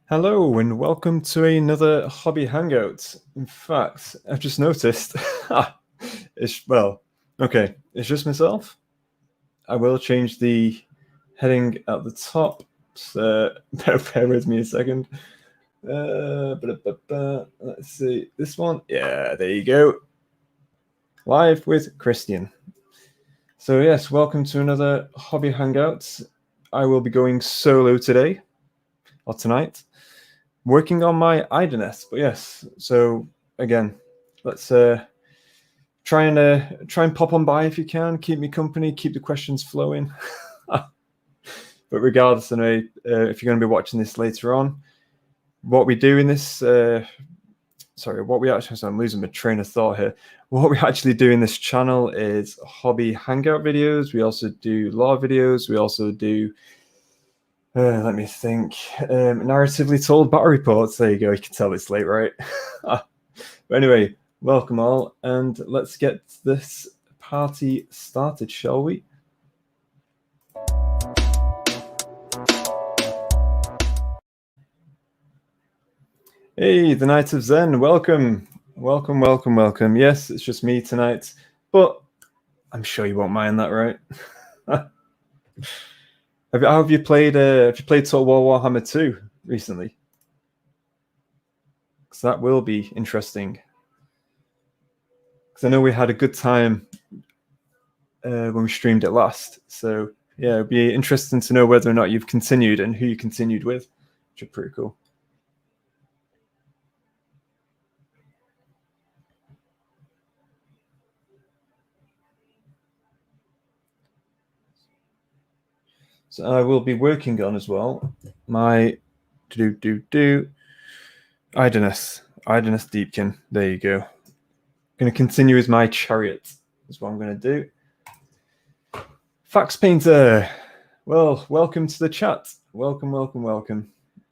Hello and welcome to another hobby hangout. In fact, I've just noticed it's just myself. I will change the heading at the top. So bear with me a second. Let's see this one. Yeah, there you go. Live with Christian. So yes, welcome to another hobby hangout. I will be going solo today or tonight. Working on my idleness, but yes. So again, let's try and pop on by if you can. Keep me company. Keep the questions flowing. But regardless, I know if you're going to be watching this later on, what we do in this. I'm losing my train of thought here. What we actually do in this channel is hobby hangout videos. We also do lore videos. We also do. Let me think. Narratively told battle reports. There you go. You can tell it's late, right? But anyway, welcome all, and let's get this party started, shall we? Hey, the Knight of Zen, welcome. Welcome. Yes, it's just me tonight, but I'm sure you won't mind that, right? Have you played Total War Warhammer 2 recently? Because that will be interesting. Because I know we had a good time when we streamed it last. So yeah, it'd be interesting to know whether or not you've continued and who you continued with, which are pretty cool. So I will be working on as well my idleness deepkin. There you go. Going to continue with my chariot. That's what I'm going to do. Fax Painter. Well, welcome to the chat. Welcome.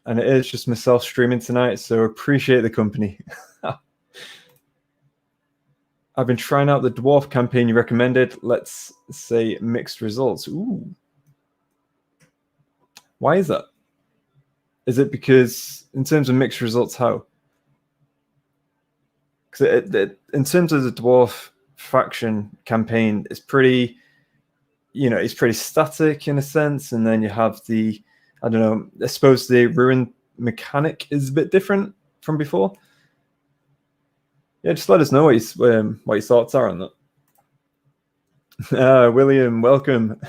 And it is just myself streaming tonight, so appreciate the company. I've been trying out the dwarf campaign you recommended. Let's say mixed results. Ooh. Why is that? Is it because, in terms of mixed results, how? Because in terms of the dwarf faction campaign, it's pretty, it's pretty static in a sense, and then you have the, I don't know, I suppose the ruin mechanic is a bit different from before. Yeah, just let us know what your thoughts are on that. William, welcome.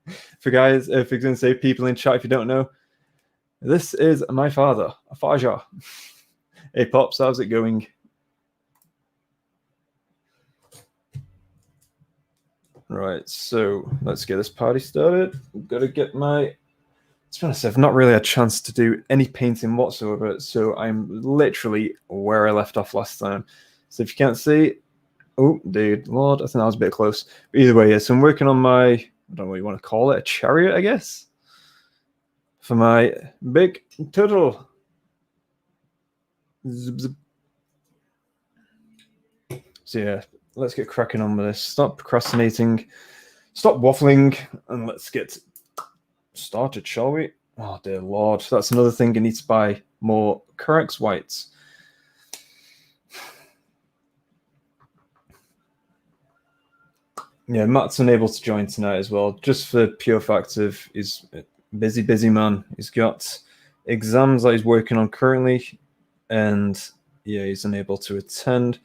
If you're going to say people in chat, if you don't know, this is my father, Faja. Hey, Pops, how's it going? Right, so let's get this party started. We've got to get my... To be honest, I've not really had a chance to do any painting whatsoever, so I'm literally where I left off last time. So if you can't see... Oh, dude, Lord, I think that was a bit close. But either way, yeah, so I'm working on my... I don't know what you want to call it, a chariot, I guess? For my big turtle. Zip, zip. So yeah, let's get cracking on with this. Stop procrastinating, stop waffling, and let's get started, shall we? Oh dear Lord, that's another thing I need to buy more Corex whites. Yeah, Matt's unable to join tonight as well, just for the pure fact of he's a busy man. He's got exams that he's working on currently, and yeah, he's unable to attend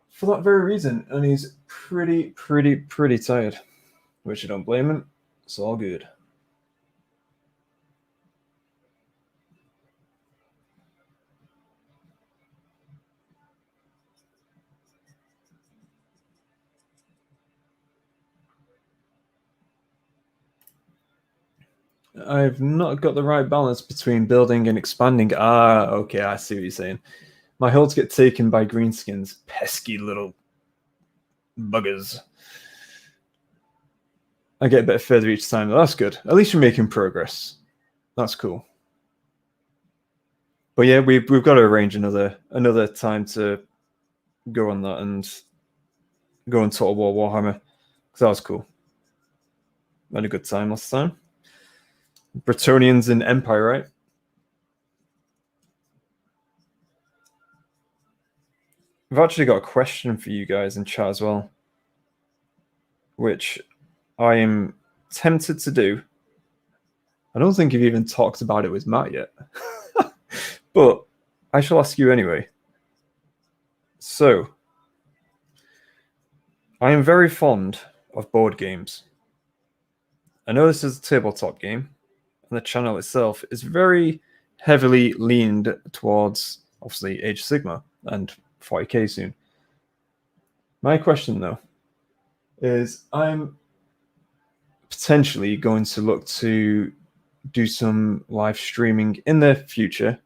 for that very reason, and he's pretty tired, which I don't blame him. It's all good. I've not got the right balance between building and expanding. Ah, okay, I see what you're saying. My hulls get taken by greenskins. Pesky little buggers. I get a bit further each time. That's good. At least you're making progress. That's cool. But yeah, we've got to arrange another time to go on that and go on Total War Warhammer, because that was cool. I had a good time last time. Bretonians in Empire, right? I've actually got a question for you guys in chat as well, which I am tempted to do. I don't think you've even talked about it with Matt yet, but I shall ask you anyway. So, I am very fond of board games. I know this is a tabletop game, and the channel itself is very heavily leaned towards, obviously, Age of Sigmar and 40K soon. My question, though, is I'm potentially going to look to do some live streaming in the future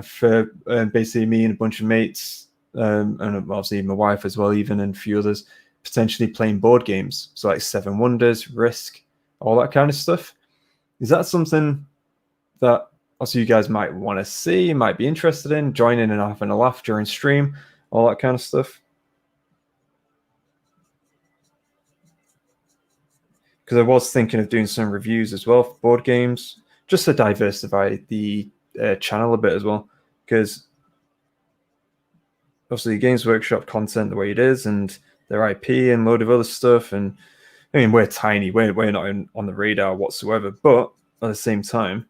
for basically me and a bunch of mates, and obviously my wife as well, even, and a few others, potentially playing board games. So like Seven Wonders, Risk, all that kind of stuff. Is that something that also you guys might want to see, might be interested in, joining and having a laugh during stream, all that kind of stuff? Because I was thinking of doing some reviews as well for board games, just to diversify the channel a bit as well. Because obviously Games Workshop content the way it is, and their IP and a load of other stuff. And I mean, we're tiny, we're not on the radar whatsoever. But at the same time,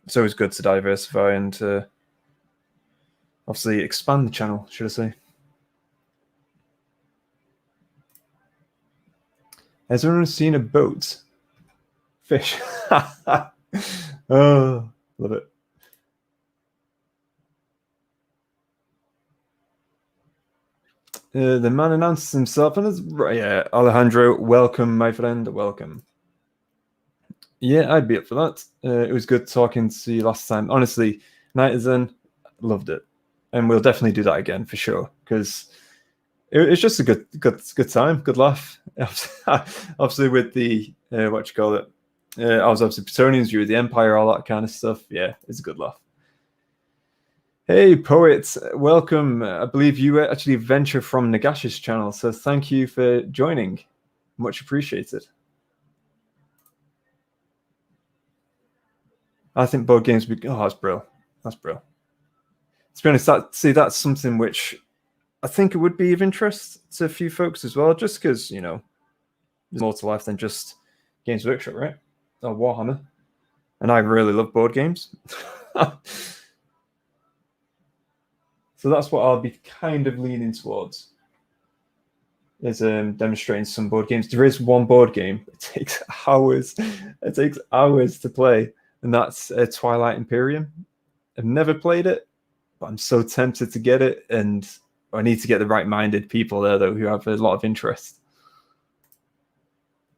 it's always good to diversify and obviously expand the channel, should I say. Has anyone seen a boat? Fish. Oh, love it. The man announced himself, and yeah, Alejandro, welcome, my friend, welcome. Yeah, I'd be up for that. It was good talking to you last time. Honestly, Nightizen, loved it, and we'll definitely do that again for sure. Because it's just a good time, good laugh. Obviously, with the what you call it, I was obviously Bretonians, you were the Empire, all that kind of stuff. Yeah, it's a good laugh. Hey, poets, welcome. I believe you actually venture from Nagash's channel, so thank you for joining. Much appreciated. I think board games would be... Oh, that's brilliant. That's brilliant. To be honest, that's something which I think it would be of interest to a few folks as well, just because, you know, there's more to life than just Games Workshop, right? Or Warhammer. And I really love board games. So that's what I'll be kind of leaning towards, is demonstrating some board games. There is one board game. It takes hours. It takes hours to play, and that's Twilight Imperium. I've never played it, but I'm so tempted to get it, and I need to get the right-minded people there, though, who have a lot of interest.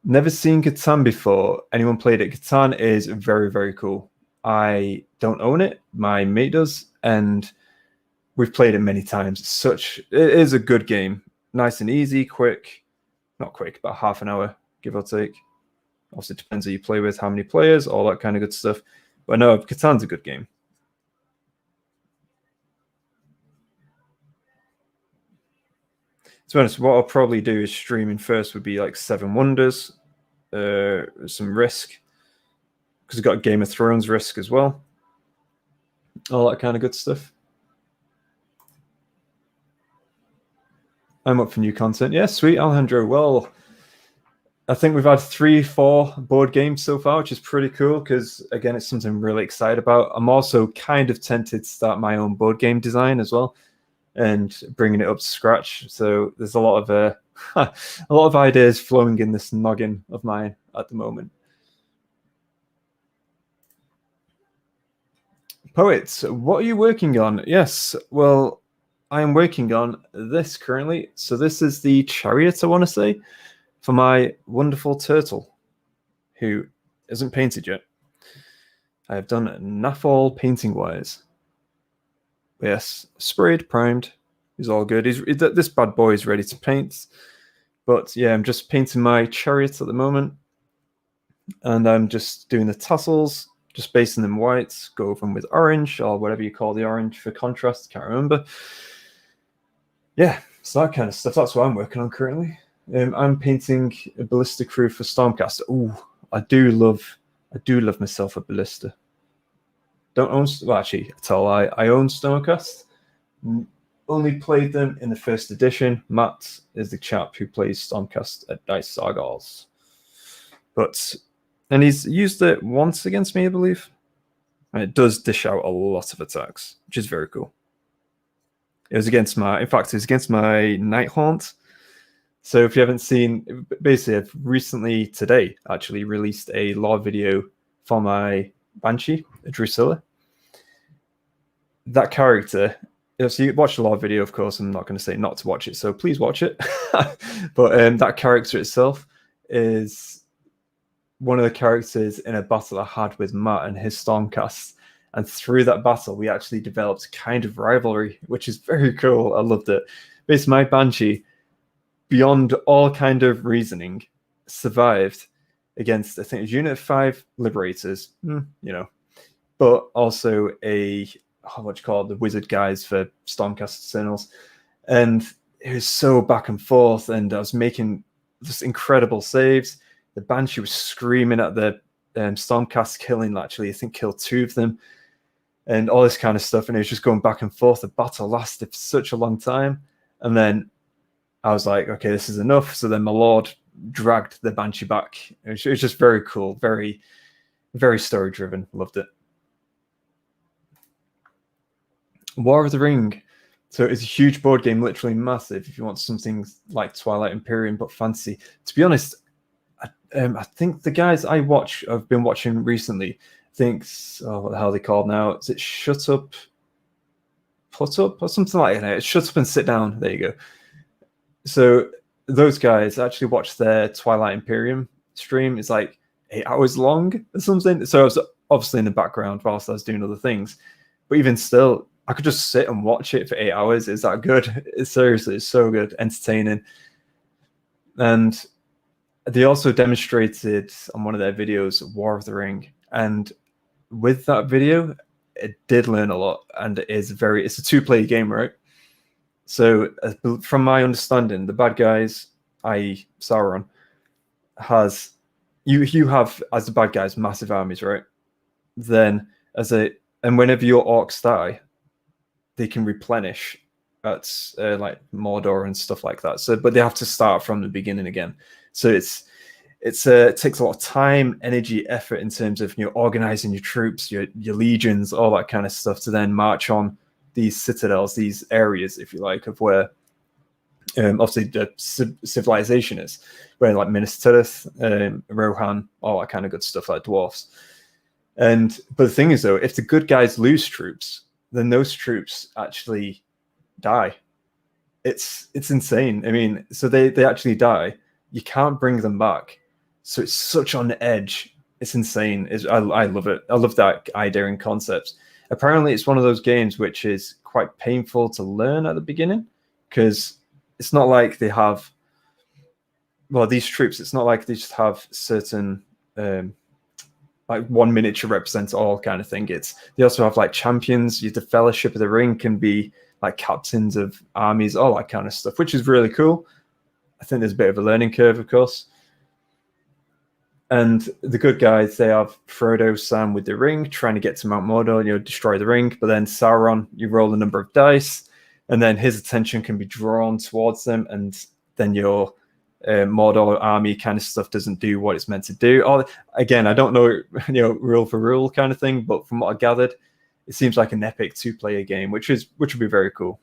Never seen Catan before. Anyone played it? Catan is very, very cool. I don't own it. My mate does, and we've played it many times. It is a good game. Nice and easy, quick. Not quick, about half an hour, give or take. Also, it depends who you play with, how many players, all that kind of good stuff. But no, Catan's a good game. To be honest, what I'll probably do is streaming first would be like Seven Wonders, some Risk, because we've got Game of Thrones Risk as well. All that kind of good stuff. I'm up for new content. Yeah, sweet, Alejandro. Well, I think we've had 3-4 board games so far, which is pretty cool because, again, it's something I'm really excited about. I'm also kind of tempted to start my own board game design as well and bringing it up to scratch. So there's a lot of a lot of ideas flowing in this noggin of mine at the moment. Poets, what are you working on? Yes, well, I am working on this currently. So this is the chariot, I want to say, for my wonderful turtle, who isn't painted yet. I have done naphol painting-wise. Yes, sprayed, primed. He's all good. This bad boy is ready to paint. But yeah, I'm just painting my chariot at the moment. And I'm just doing the tassels, just basing them white, go over them with orange, or whatever you call the orange for contrast, can't remember. Yeah, so that kind of stuff. That's what I'm working on currently. I'm painting a ballista crew for Stormcast. Ooh, I do love myself a ballista. Don't own, well, actually, I own Stormcast. only played them in the first edition. Matt is the chap who plays Stormcast at Dice Sagas. And he's used it once against me, I believe. And it does dish out a lot of attacks, which is very cool. It was against my Nighthaunt. So if you haven't seen, basically I've recently, today, actually released a lore video for my Banshee, Drusilla. That character, so you watch the lore video, of course, I'm not going to say not to watch it, so please watch it. But that character itself is one of the characters in a battle I had with Matt and his Stormcast. And through that battle, we actually developed kind of rivalry, which is very cool. I loved it. Basically, my Banshee, beyond all kind of reasoning, survived against, I think, a unit of 5 Liberators, but also the wizard guys for Stormcast Sentinels. And it was so back and forth, and I was making just incredible saves. The Banshee was screaming at the Stormcast, killed 2 of them, and all this kind of stuff. And it was just going back and forth. The battle lasted for such a long time. And then I was like, okay, this is enough. So then my lord dragged the Banshee back. It was just very cool, very, very story driven. Loved it. War of the Ring. So it's a huge board game, literally massive. If you want something like Twilight Imperium but fancy. To be honest, I think the guys I've been watching recently, what the hell are they called now? Is it Shut Up, Put Up, or something like that? It's Shut Up and Sit Down. There you go. So those guys, I actually watched their Twilight Imperium stream. It's like 8 hours long or something. So I was obviously in the background whilst I was doing other things. But even still, I could just sit and watch it for 8 hours. It's that good. Seriously, it's so good, entertaining. And they also demonstrated on one of their videos War of the Ring. And with that video, it did learn a lot. And it's a 2-player game, right? So from my understanding, the bad guys, i.e. Sauron, you have, as the bad guys, massive armies, right? Then and whenever your orcs die, they can replenish at like Mordor and stuff like that. So, but they have to start from the beginning again. So it takes a lot of time, energy, effort in terms of organizing your troops, your legions, all that kind of stuff to then march on these citadels, these areas, if you like, of where obviously the civilization is, where like Minas Tirith, Rohan, all that kind of good stuff, like dwarfs. But the thing is, though, if the good guys lose troops, then those troops actually die. It's insane. I mean, so they actually die. You can't bring them back. So it's such on the edge. It's insane. I love it. I love that idea and concept. Apparently, it's one of those games which is quite painful to learn at the beginning, because it's not like they have, these troops, it's not like they just have certain, like one miniature represents all kind of thing. They also have like champions. The Fellowship of the Ring can be like captains of armies, all that kind of stuff, which is really cool. I think there's a bit of a learning curve, of course. And the good guys, they have Frodo, Sam with the ring, trying to get to Mount Mordor, destroy the ring. But then Sauron, you roll a number of dice, and then his attention can be drawn towards them, and then your Mordor army kind of stuff doesn't do what it's meant to do. Again, I don't know, rule for rule kind of thing, but from what I gathered, it seems like an epic 2-player game, which would be very cool.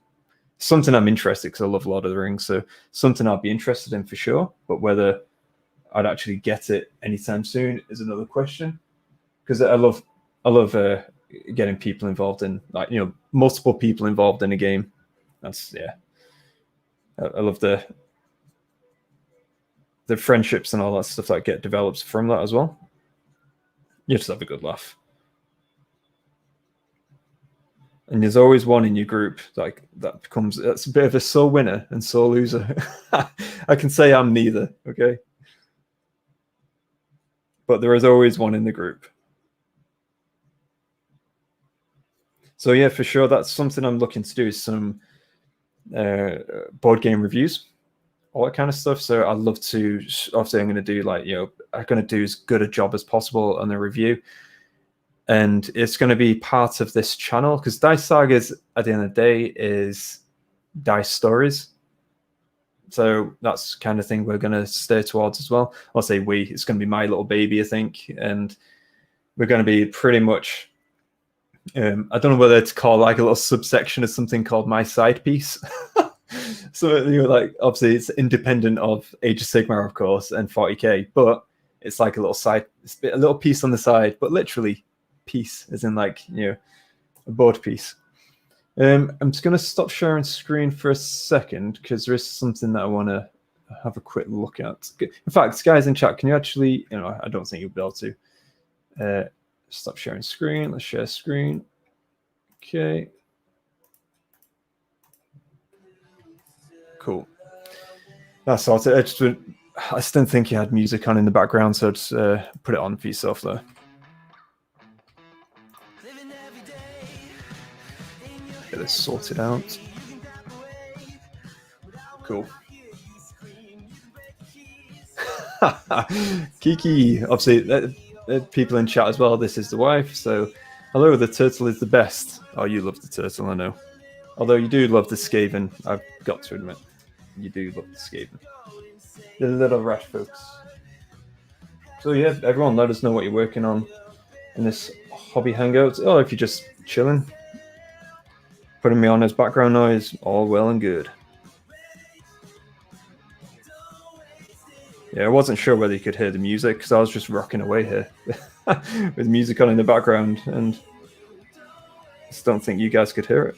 Something I'm interested, because I love Lord of the Rings, so something I'll be interested in for sure. But whether I'd actually get it anytime soon is another question, because I love getting people involved in, like, multiple people involved in a game. That's I love the friendships and all that stuff that get developed from that as well. You just have a good laugh. And there's always one in your group that's a bit of a sore winner and sore loser. I can say I'm neither, okay? But there is always one in the group. So yeah, for sure, that's something I'm looking to do, is some board game reviews, all that kind of stuff. So I'd love to, obviously I'm going to do I'm going to do as good a job as possible on the review. And it's going to be part of this channel, because Dice Sagas, at the end of the day, is dice stories. So that's kind of thing we're going to steer towards as well. I'll say we. It's going to be my little baby, I think, and we're going to be pretty much. I don't know whether to call like a little subsection of something called my side piece. So you know, like obviously it's independent of Age of Sigmar, of course, and 40K, but it's like a little side, a little piece on the side, but literally piece, as in like, you know, a board piece. I'm just going to stop sharing screen for a second because there is something that I want to have a quick look at. In fact, guys in chat, can you actually, you know, I don't think you'll be able to. Stop sharing screen. Let's share screen. Okay. Cool. That's sorted. I just didn't think you had music on in the background, so just put it on for yourself there. Get this sorted out. Cool. Kiki, obviously, people in chat as well. This is the wife, so hello, the turtle is the best. Oh, you love the turtle, I know. Although you do love the Skaven, I've got to admit. You do love the Skaven. The little rat folks. So yeah, everyone, let us know what you're working on in this hobby hangout. Oh, if you're just chilling, putting me on as background noise, all well and good. Yeah, I wasn't sure whether you could hear the music because I was just rocking away here with music on in the background, and I just don't think you guys could hear it.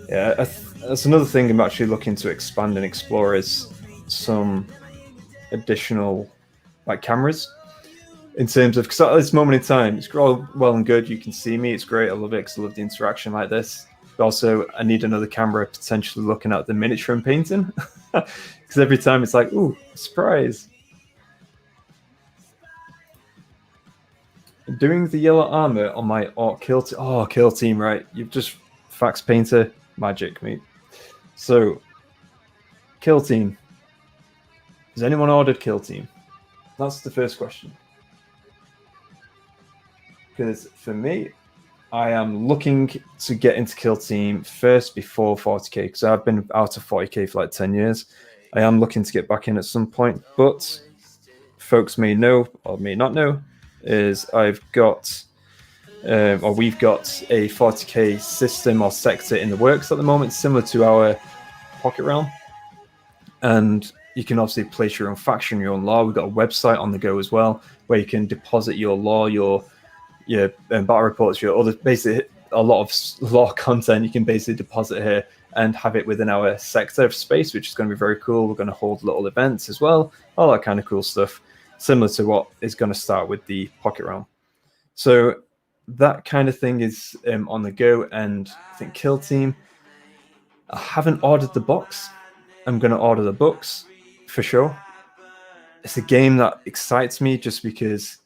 Yeah, that's another thing I'm actually looking to expand and explore is some additional like cameras in terms of, because at this moment in time it's all well and good, you can see me, it's great, I love it because I love the interaction like this, but also I need another camera potentially looking at the miniature and painting because every time it's like, ooh, surprise. Doing the yellow armor on my orc kill team. Oh, kill team, right? You've just fax painter magic, mate. So, kill team. Has anyone ordered kill team? That's the first question. Because for me, I am looking to get into kill team first before 40k, because I've been out of 40k for like 10 years. I am looking to get back in at some point, but folks may know or may not know is I've got or we've got a 40k system or sector in the works at the moment, similar to our Pocket Realm, and you can obviously place your own faction, your own lore. We've got a website on the go as well where you can deposit your lore, your battle reports, your other, basically a lot of lore content you can basically deposit here and have it within our sector of space, which is going to be very cool. We're going to hold little events as well, all that kind of cool stuff, similar to what is going to start with the Pocket Realm. So that kind of thing is on the go, and I think Kill Team, I haven't ordered the box. I'm going to order the books for sure. It's a game that excites me just because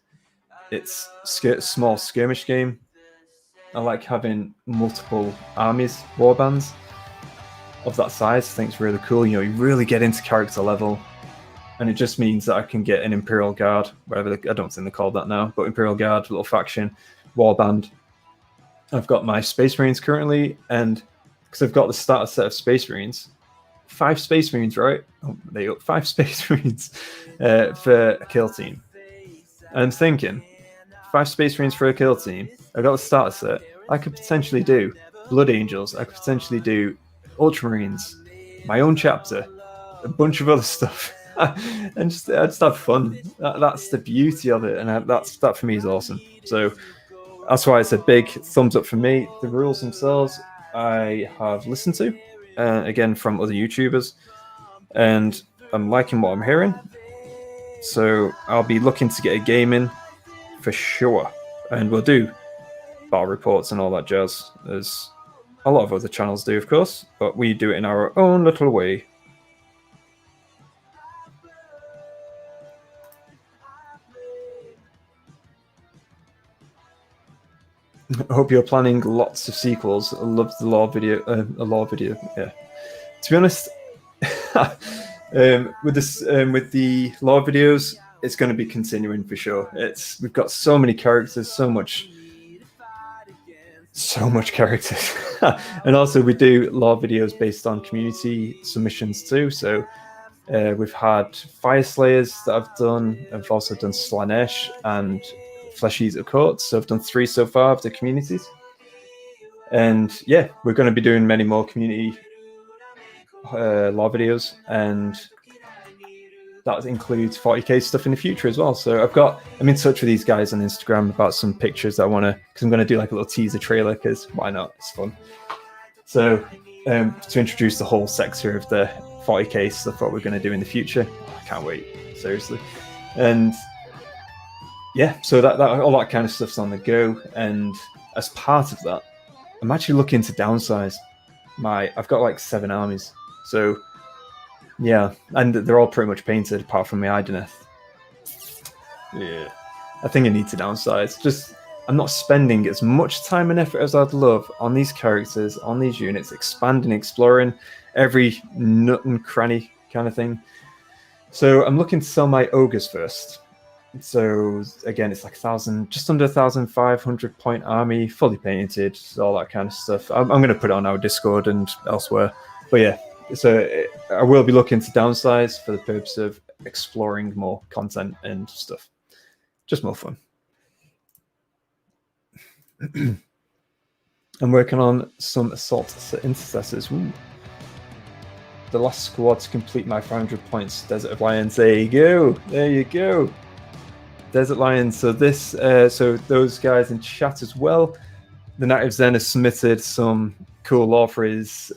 it's a small skirmish game. I like having multiple armies, warbands of that size. I think it's really cool. You know, you really get into character level, and it just means that I can get an Imperial Guard, whatever, I don't think they're called that now, but Imperial Guard, little faction, warband. I've got my Space Marines currently, and because I've got the starter set of Space Marines, 5 Space Marines, right? Oh, there you go, 5 Space Marines for a kill team. And I'm thinking, 5 Space Marines for a kill team, I've got the starter set, I could potentially do Blood Angels, I could potentially do Ultramarines, my own chapter, a bunch of other stuff, and just have fun. That's the beauty of it, and that for me is awesome. So that's why it's a big thumbs up for me. The rules themselves I have listened to, again from other YouTubers, and I'm liking what I'm hearing. So I'll be looking to get a game in for sure, and we'll do battle reports and all that jazz, as a lot of other channels do, of course, but we do it in our own little way. I hope you're planning lots of sequels. I love the lore video. Yeah. To be honest, with the lore videos, it's going to be continuing for sure. We've got so many characters, so much characters. And also we do a lot of videos based on community submissions too. So we've had Fire Slayers that I've done. I've also done Slanesh and Flesh Eater Courts. So I've done 3 so far of the communities. And yeah, we're going to be doing many more community lore videos, and that includes 40k stuff in the future as well. So I'm in touch with these guys on Instagram about some pictures that I want to, because I'm going to do like a little teaser trailer, because why not? It's fun. So to introduce the whole sector of the 40k stuff, what we're going to do in the future. I can't wait, seriously. And yeah, so that all that kind of stuff's on the go. And as part of that, I'm actually looking to downsize I've got like 7 armies. So yeah, and they're all pretty much painted apart from my Ideneth. Yeah, I think I need to downsize. I'm not spending as much time and effort as I'd love on these characters, on these units, expanding, exploring every nut and cranny kind of thing. So I'm looking to sell my ogres first. So again, it's like just under 1,500 point army, fully painted, all that kind of stuff. I'm going to put it on our Discord and elsewhere. But yeah, so I will be looking to downsize for the purpose of exploring more content and stuff. Just more fun. I'm working on some assault intercessors. Ooh. The last squad to complete my 500 points. Desert of Lions. There you go. There you go. Desert Lions. So so those guys in chat as well. The Natives then has submitted some cool lore for his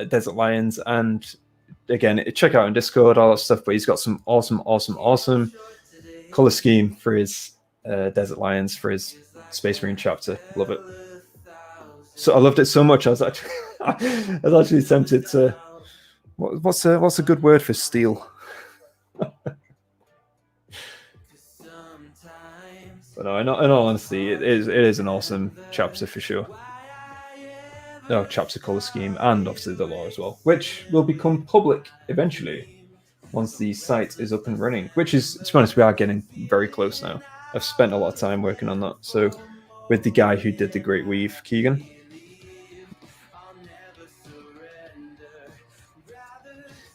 Desert Lions, and again, check out on Discord all that stuff. But he's got some awesome color scheme for his Desert Lions for his Space Marine chapter. Love it. So I loved it so much. I was actually tempted to. What's a good word for steel? But no, in all honesty, it is an awesome chapter for sure. No, chapter color scheme, and obviously the lore as well, which will become public eventually once the site is up and running. Which is, to be honest, we are getting very close now. I've spent a lot of time working on that. So with the guy who did the Great Weave, Keegan.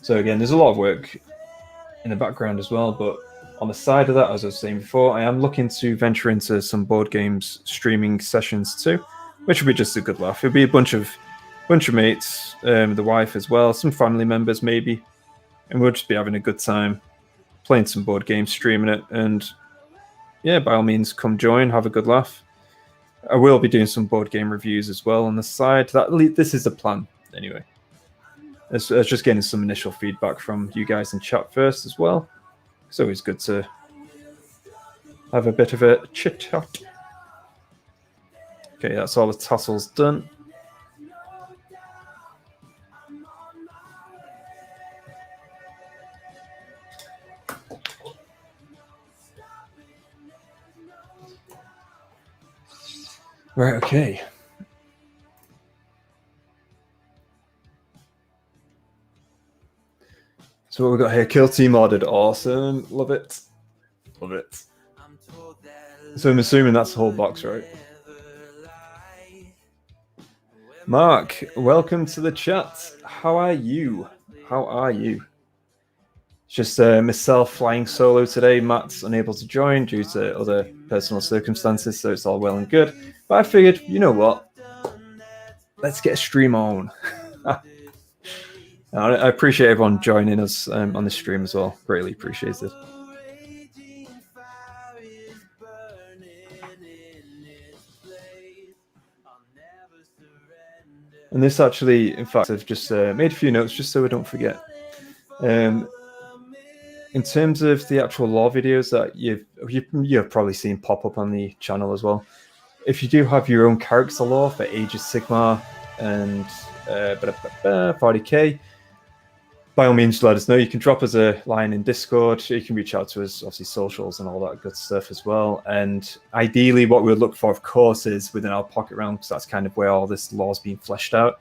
So again, there's a lot of work in the background as well, but on the side of that, as I was saying before, I am looking to venture into some board games streaming sessions too, which will be just a good laugh. It'll be a bunch of mates, the wife as well, some family members maybe, and we'll just be having a good time playing some board games, streaming it, and yeah, by all means, come join, have a good laugh. I will be doing some board game reviews as well on the side. This is the plan anyway. I was just getting some initial feedback from you guys in chat first as well. It's always good to have a bit of a chit chat. Okay, that's all the tassels done. Right, okay. So what we got here, Kill Team ordered, awesome, love it. Love it. So I'm assuming that's the whole box, right? Mark, welcome to the chat. How are you? How are you? Just myself flying solo today. Matt's unable to join due to other personal circumstances, so it's all well and good. But I figured, you know what? Let's get a stream on. I appreciate everyone joining us on the stream as well. Greatly appreciated. And this actually, in fact, I've just made a few notes just so I don't forget. In terms of the actual lore videos that you've probably seen pop up on the channel as well, if you do have your own character lore for Age of Sigmar and 40k, by all means, let us know. You can drop us a line in Discord. You can reach out to us, obviously, socials and all that good stuff as well. And ideally, what we would look for, of course, is within our pocket realm, because that's kind of where all this lore is being fleshed out.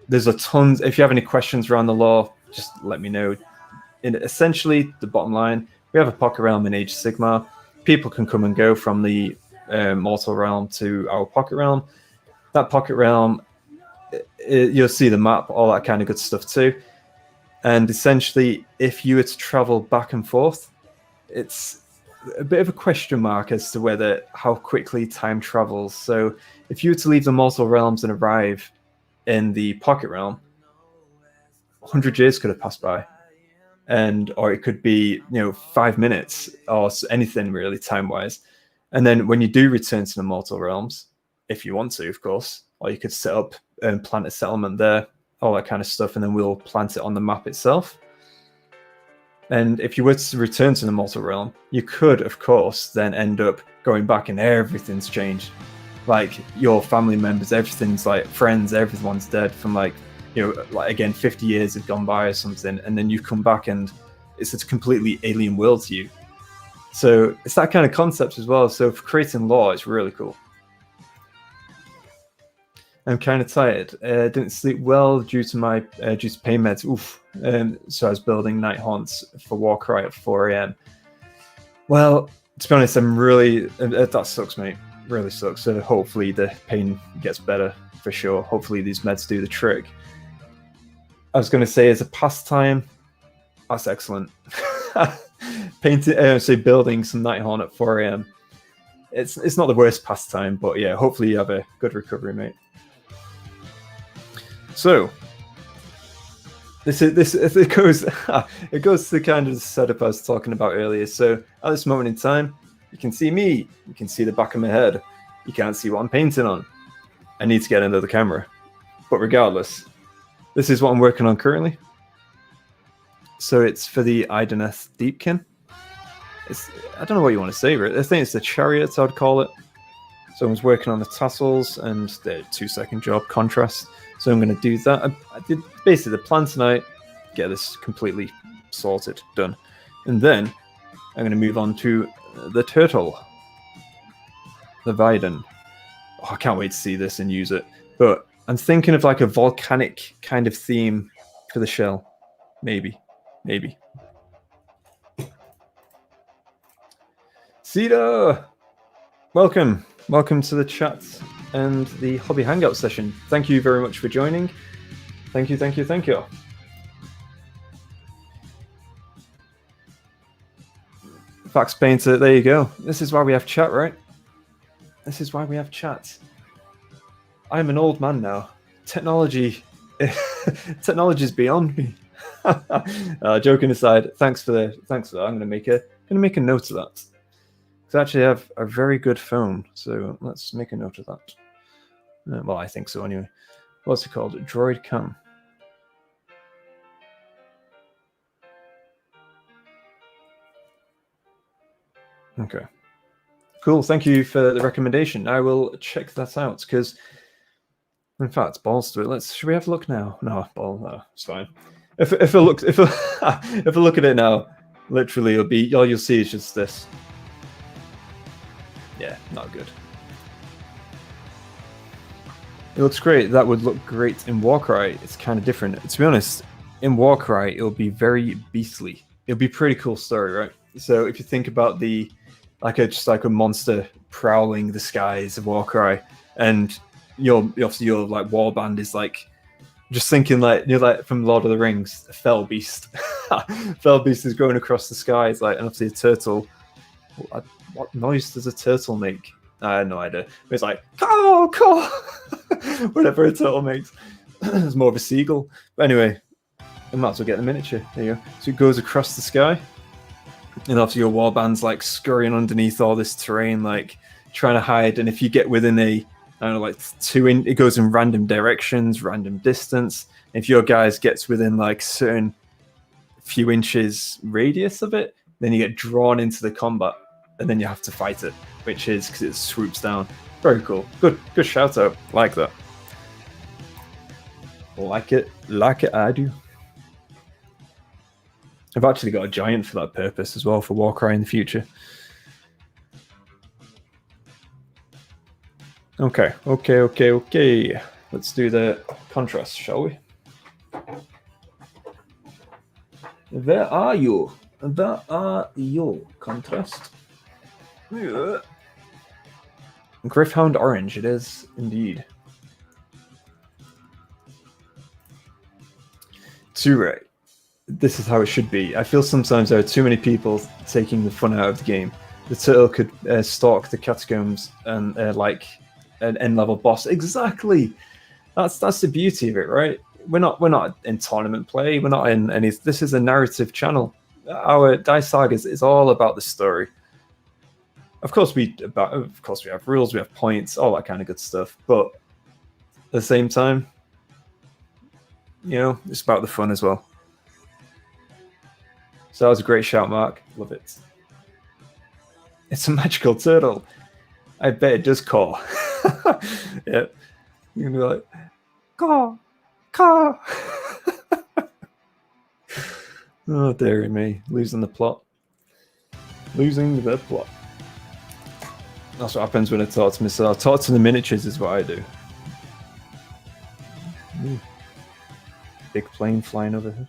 There's a ton. If you have any questions around the lore, just let me know. And essentially, the bottom line, we have a pocket realm in Age of Sigmar. People can come and go from the mortal realm to our pocket realm. That pocket realm, you'll see the map, all that kind of good stuff too. And essentially, if you were to travel back and forth, it's a bit of a question mark as to how quickly time travels. So if you were to leave the mortal realms and arrive in the pocket realm, 100 years could have passed by. Or it could be 5 minutes or anything really time-wise. And then when you do return to the mortal realms, if you want to, of course, or you could set up and plant a settlement there, all that kind of stuff, and then we'll plant it on the map itself. And if you were to return to the mortal realm, you could, of course, then end up going back and everything's changed. Like your family members, everything's like friends, everyone's dead from like again, 50 years have gone by or something, and then you come back and it's a completely alien world to you. So it's that kind of concept as well. So for creating lore, it's really cool. I'm kind of tired. Didn't sleep well due to pain meds. Oof. So I was building night haunts for Warcry at 4 a.m. Well, to be honest, I'm really that sucks, mate. Really sucks. So hopefully the pain gets better for sure. Hopefully these meds do the trick. I was going to say, as a pastime, that's excellent. Building some night haunt at 4 a.m. It's not the worst pastime, but yeah, hopefully you have a good recovery, mate. So it goes to the kind of setup I was talking about earlier. So at this moment in time, you can see me, you can see the back of my head, you can't see what I'm painting on. I need to get another camera, but regardless, this is what I'm working on currently. So it's for the Ideneth Deepkin. I don't know what you want to say, but I think it's the chariot, I'd call it. So I was working on the tassels and the 2-second job contrast. So I'm going to do that. I did basically the plan tonight, get this completely sorted, done. And then I'm going to move on to the turtle, the Viden. Oh, I can't wait to see this and use it. But I'm thinking of like a volcanic kind of theme for the shell. Maybe. Cedar! Welcome to the chat and the Hobby Hangout session. Thank you very much for joining. Thank you. Fax Painter, there you go. This is why we have chat, right? This is why we have chat. I'm an old man now. Technology is beyond me. Joking aside, thanks for that. I'm gonna make a note of that. I actually have a very good phone, so let's make a note of that. Well, I think so anyway. What's it called? Droid Cam. Okay. Cool. Thank you for the recommendation. I will check that out because, in fact, balls to it. Should we have a look now? No, it's fine. If I look at it now, literally, all you'll see is just this. Yeah, not good. It looks great. That would look great in Warcry. It's kind of different. To be honest, in Warcry, it'll be very beastly. It'll be a pretty cool story, right? So if you think about just like a monster prowling the skies of Warcry, and your like warband is like, just thinking like from Lord of the Rings, a fell beast. Fell beast is going across the skies, like, and obviously a turtle. What noise does a turtle make? I had no idea. But it's like, caw, caw, whatever a turtle makes. It's more of a seagull. But anyway, I might as well get the miniature. There you go. So it goes across the sky. And obviously your warband's like scurrying underneath all this terrain, like trying to hide. And if you get within it goes in random directions, random distance. If your guys gets within like certain few inches radius of it, then you get drawn into the combat. And then you have to fight it, which is because it swoops down. Very cool. Good shout out. Like that. Like it I do. I've actually got a giant for that purpose as well, for Warcry in the future. Okay. Let's do the contrast, shall we? Where are you? that are your contrast. Yeah. Griffhound Orange, it is indeed. Too right. This is how it should be. I feel sometimes there are too many people taking the fun out of the game. The turtle could stalk the catacombs and like an end-level boss. Exactly. That's the beauty of it, right? We're not in tournament play. We're not in any. This is a narrative channel. Our Dice Sagas is all about the story. Of course we have rules, we have points, all that kind of good stuff. But at the same time, you know, it's about the fun as well. So that was a great shout, Mark. Love it. It's a magical turtle. I bet it does caw. Yeah. You're gonna be like, caw, caw. Oh, dearie me. Losing the plot. Losing the plot. That's what happens when I talk to myself. Talk to the miniatures is what I do. Ooh. Big plane flying overhead.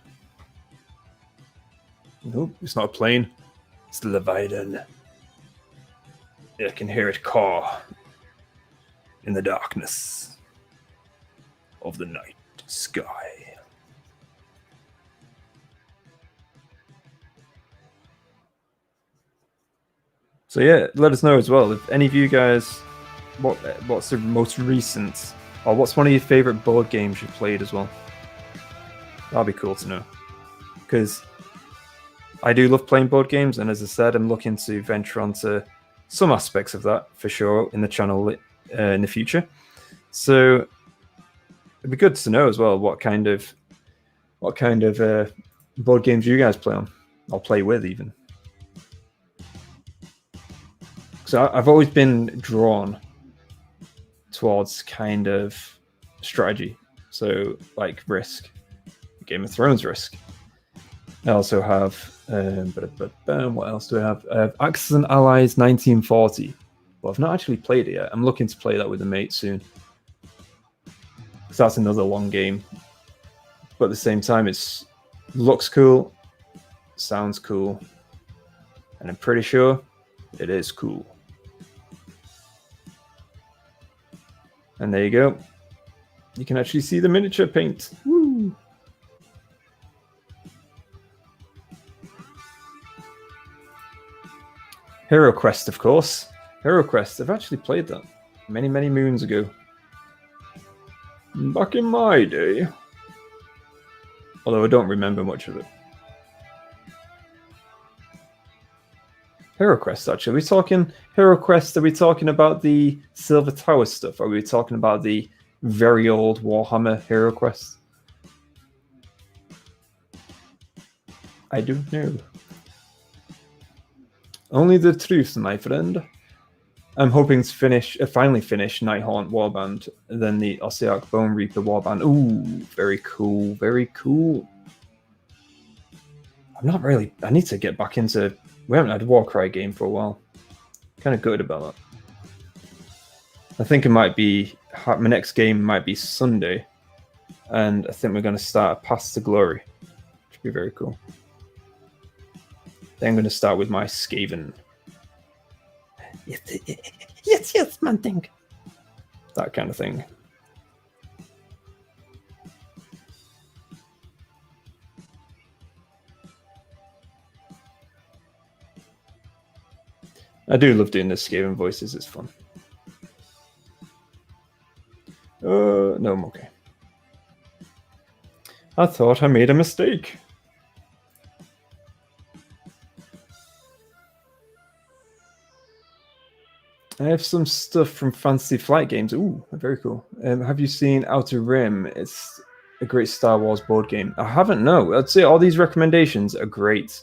Nope, it's not a plane. It's the Leviathan. I can hear it caw in the darkness of the night sky. So yeah, let us know as well if any of you guys, what's the most recent, or what's one of your favorite board games you've played as well. That'll be cool to know, because I do love playing board games, and as I said, I'm looking to venture onto some aspects of that for sure in the channel in the future. So it'd be good to know as well what kind of board games you guys play on, or play with even. So I've always been drawn towards kind of strategy. So like Risk, Game of Thrones Risk. I also have, what else do I have? Axis and Allies 1940. Well, I've not actually played it yet. I'm looking to play that with a mate soon. Because that's another long game. But at the same time, it looks cool, sounds cool, and I'm pretty sure it is cool. And there you go. You can actually see the miniature paint. Woo! Hero Quest, of course. Hero Quest, I've actually played that many, many moons ago. Back in my day. Although I don't remember much of it. Hero Quest, actually. Are we talking Hero Quest? Are we talking about the Silver Tower stuff? Or are we talking about the very old Warhammer Hero Quest? I don't know. Only the truth, my friend. I'm hoping to finally finish Nighthaunt Warband, then the Ossiarch Bone Reaper Warband. Ooh, very cool, very cool. I need to get back into... We haven't had a Warcry game for a while. Kind of good about that. I think it might be... My next game might be Sunday. And I think we're going to start Path to Glory. Should be very cool. Then I'm going to start with my Skaven. Yes, man thing. That kind of thing. I do love doing the Skaven voices, it's fun. No, I'm okay. I thought I made a mistake. I have some stuff from Fantasy Flight Games. Ooh, very cool. Have you seen Outer Rim? It's a great Star Wars board game. I haven't, no. I'd say all these recommendations are great.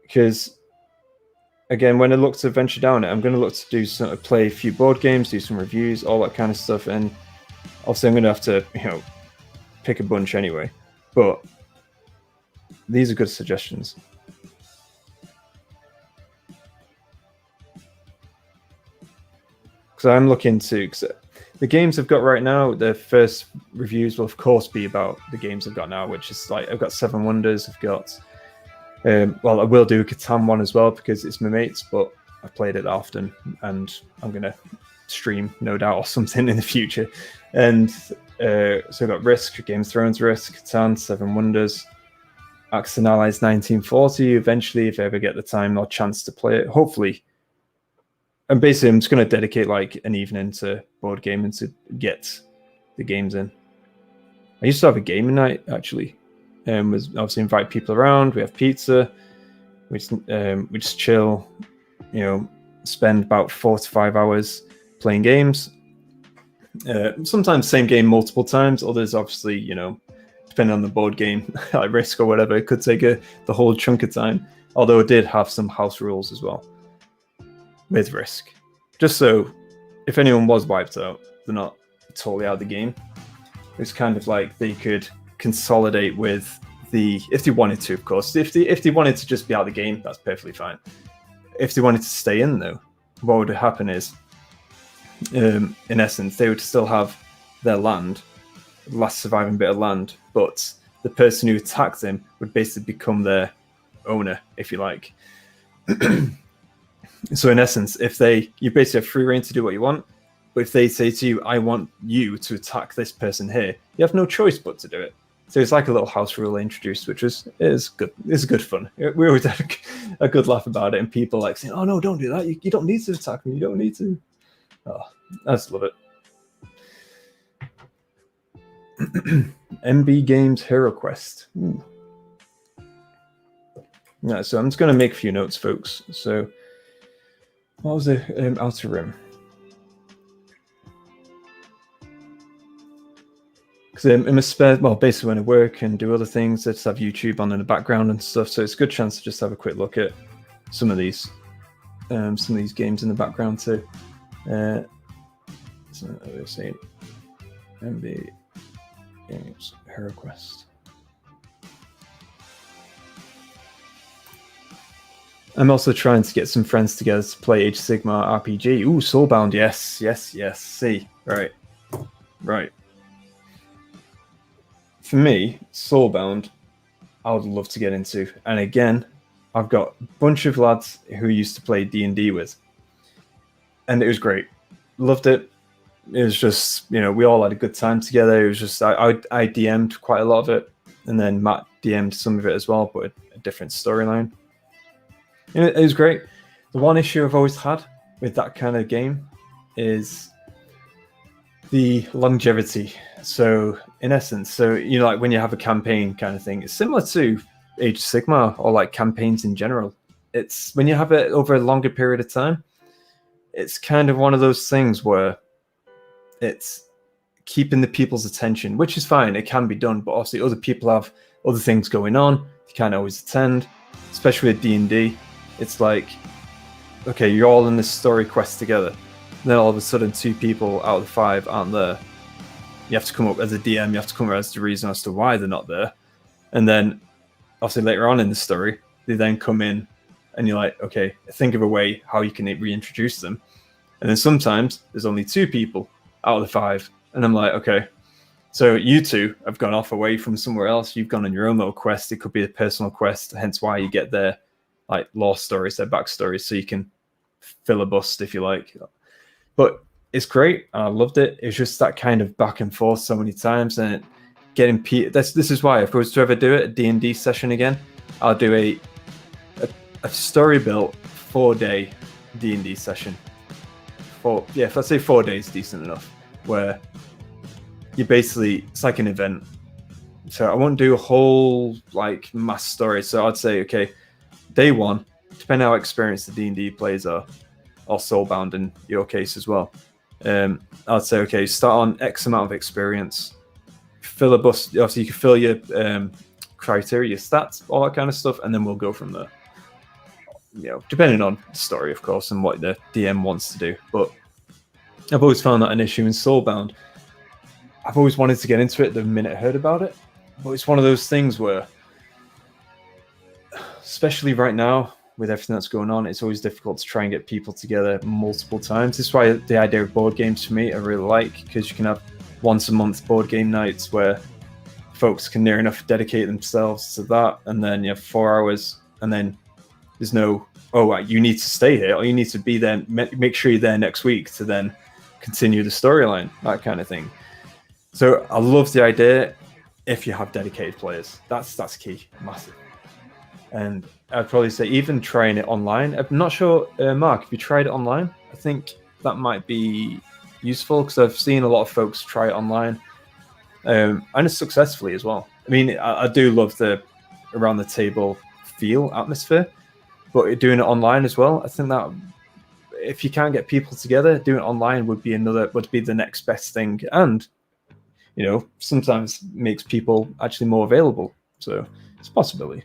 Because, again, when I look to venture down it, I'm going to look to play a few board games, do some reviews, all that kind of stuff. And obviously I'm going to have to, pick a bunch anyway. But these are good suggestions. Because I'm looking to... Cause the games I've got right now, the first reviews will, of course, be about the games I've got now, which is like... I've got Seven Wonders, I've got Well, I will do a Catan one as well because it's my mates, but I've played it often and I'm going to stream, no doubt, or something in the future. And so we've got Risk, Game of Thrones Risk, Catan, Seven Wonders, Axis and Allies 1940. Eventually, if I ever get the time or chance to play it, hopefully. And basically, I'm just going to dedicate like an evening to board gaming to get the games in. I used to have a gaming night actually. Was obviously invite people around. We have pizza. We just chill. Spend about 4 to 5 hours playing games. Sometimes same game multiple times. Others, obviously, depending on the board game, like Risk or whatever, it could take the whole chunk of time. Although it did have some house rules as well with Risk, just so if anyone was wiped out, they're not totally out of the game. It's kind of like they could consolidate with if they wanted to, of course. If they wanted to just be out of the game, that's perfectly fine. If they wanted to stay in, though, what would happen is, in essence, they would still have their land, last surviving bit of land, but the person who attacked them would basically become their owner, if you like. So in essence, you basically have free reign to do what you want, but if they say to you, I want you to attack this person here, you have no choice but to do it. So it's like a little house rule introduced, which is good. It's good fun. We always had a good laugh about it, and people like saying, "Oh no, don't do that. You don't need to attack me. You don't need to." Oh, I just love it. MB Games Hero Quest. Ooh. Yeah, so I'm just going to make a few notes, folks. So, what was the Outer Rim? Because in my spare, basically when I work and do other things, I just have YouTube on in the background and stuff. So it's a good chance to just have a quick look at some of these games in the background too. So we're saying MB Games Hero Quest. I'm also trying to get some friends together to play Age of Sigmar RPG. Ooh, Soulbound, yes. See, right. For me, Soulbound, I would love to get into. And again, I've got a bunch of lads who used to play D&D with. And it was great. Loved it. It was just, we all had a good time together. It was just, I DM'd quite a lot of it. And then Matt DM'd some of it as well, but a different storyline. And it was great. The one issue I've always had with that kind of game is the longevity. So in essence, like when you have a campaign kind of thing, it's similar to Age of Sigmar or like campaigns in general. It's when you have it over a longer period of time, it's kind of one of those things where it's keeping the people's attention, which is fine. It can be done, but obviously other people have other things going on. You can't always attend, especially with D&D. It's like, okay, you're all in this story quest together. Then all of a sudden, 2 people out of the 5 aren't there. You have to come up as a DM. You have to come up as the reason as to why they're not there. And then, obviously, later on in the story, they then come in, and you're like, okay, think of a way how you can reintroduce them. And then sometimes there's only 2 people out of the 5, and I'm like, okay, so you 2 have gone off away from somewhere else. You've gone on your own little quest. It could be a personal quest, hence why you get their like lore stories, their backstories, so you can fill a bust if you like. But it's great. I loved it. It's just that kind of back and forth so many times, and getting this is why if I was to ever do it, a D&D session again, I'll do a story built 4-day D&D session. If I say 4 days, decent enough, where you basically, it's like an event. So I won't do a whole like mass story. So I'd say, okay, day 1, depending on how experienced the D&D players are, or Soulbound in your case as well, I'd say, okay, start on X amount of experience, fill a bust. Obviously, you can fill your criteria, your stats, all that kind of stuff, and then we'll go from there. Depending on the story, of course, and what the DM wants to do. But I've always found that an issue in Soulbound. I've always wanted to get into it the minute I heard about it, but it's one of those things where, especially right now, with everything that's going on, it's always difficult to try and get people together multiple times. This is why the idea of board games for me I really like, because you can have once a month board game nights where folks can near enough dedicate themselves to that, and then you have 4 hours and then there's no, oh, you need to stay here, or you need to be there, make sure you're there next week to then continue the storyline, that kind of thing. So I love the idea if you have dedicated players. That's key, massive. And I'd probably say even trying it online. I'm not sure, Mark, if you tried it online, I think that might be useful, because I've seen a lot of folks try it online, and it's successfully as well. I mean, I do love the around the table feel atmosphere, but doing it online as well, I think that if you can't get people together, doing it online would be the next best thing, and sometimes makes people actually more available. So it's a possibility.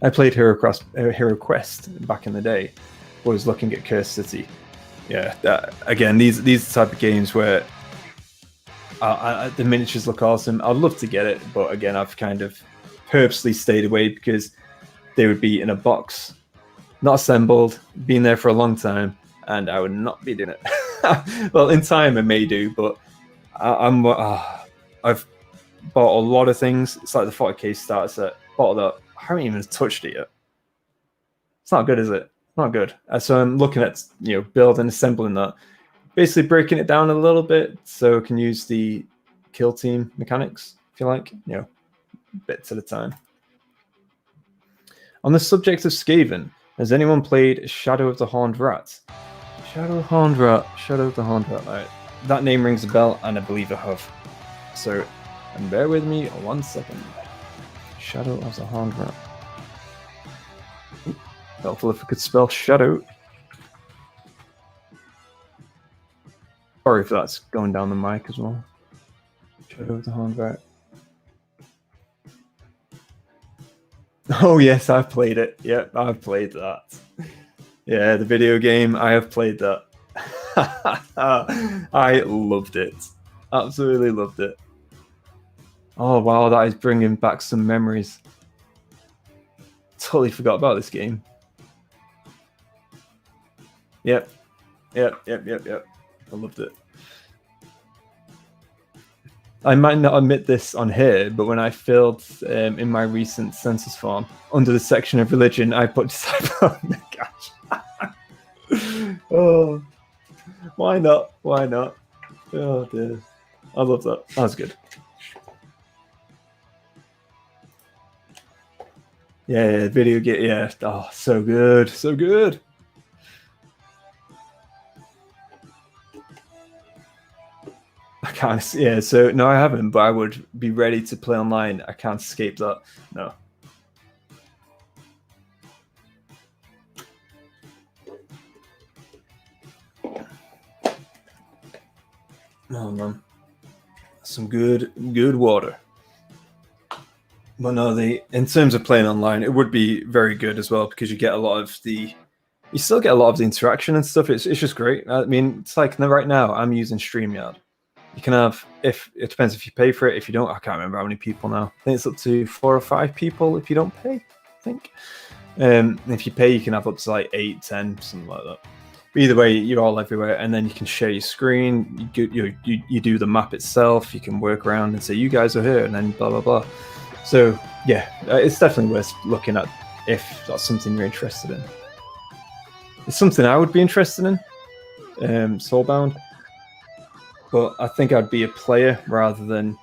I played Hero Quest back in the day. Was looking at Cursed City. Yeah, again, these type of games where the miniatures look awesome. I'd love to get it, but again, I've kind of purposely stayed away because they would be in a box, not assembled, been there for a long time, and I would not be doing it. Well, in time I may do, but I've bought a lot of things. It's like the 40K starter set. Bought that. I haven't even touched it yet. It's not good, is it? Not good. So I'm looking at building, assembling that, basically breaking it down a little bit so I can use the kill team mechanics, if you like, bits at a time. On the subject of Skaven, has anyone played Shadow of the Horned Rat? Shadow of the Horned Rat. Right. That name rings a bell, and I believe I have. So, bear with me 1 second. Shadow of the Horned Rat. Helpful if I could spell shadow. Sorry if that's going down the mic as well. Shadow of the Horned Rat. Oh yes, I've played it. Yep, I've played that. Yeah, the video game, I have played that. I loved it. Absolutely loved it. Oh wow, that is bringing back some memories. Totally forgot about this game. Yep. I loved it. I might not admit this on here, but when I filled in my recent census form, under the section of religion, I put Disciple. Gosh. Oh, why not? Oh dear. I love that. That was good. Yeah, video game. Yeah. Oh, so good. I can't. Yeah. So no, I haven't. But I would be ready to play online. I can't escape that. No. Oh man, some good water. But no, in terms of playing online, it would be very good as well, because you get a lot of the. You still get a lot of the interaction and stuff. It's just great. I mean, it's like right now I'm using StreamYard. You can have, if it depends if you pay for it. If you don't, I can't remember how many people now. I think it's up to 4 or 5 people if you don't pay, I think. If you pay, you can have up to like 8, 10, something like that. But either way, you're all everywhere, and then you can share your screen. You do the map itself. You can work around and say you guys are here, and then blah blah blah. So yeah, it's definitely worth looking at if that's something you're interested in. It's something I would be interested in, Soulbound. But I think I'd be a player rather than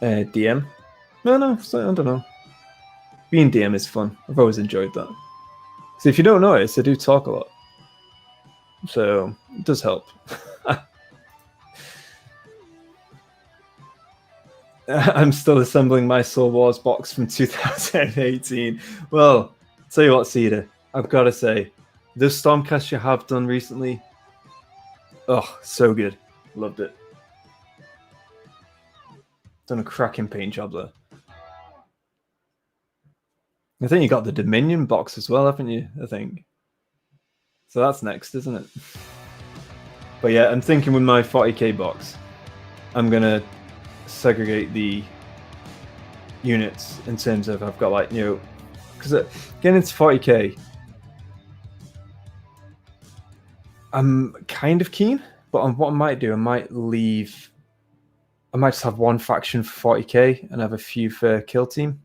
DM. No, I don't know. Being DM is fun. I've always enjoyed that. So if you don't notice, I do talk a lot. So it does help. I'm still assembling my Soul Wars box from 2018. Well, tell you what, Cedar, I've got to say, the Stormcast you have done recently, oh, so good. Loved it. Done a cracking paint job there. I think you got the Dominion box as well, haven't you? I think. So that's next, isn't it? But yeah, I'm thinking with my 40k box, I'm going to segregate the units in terms of I've got like, because getting into 40k, I'm kind of keen, but what I might do, I might just have one faction for 40k and have a few for kill team.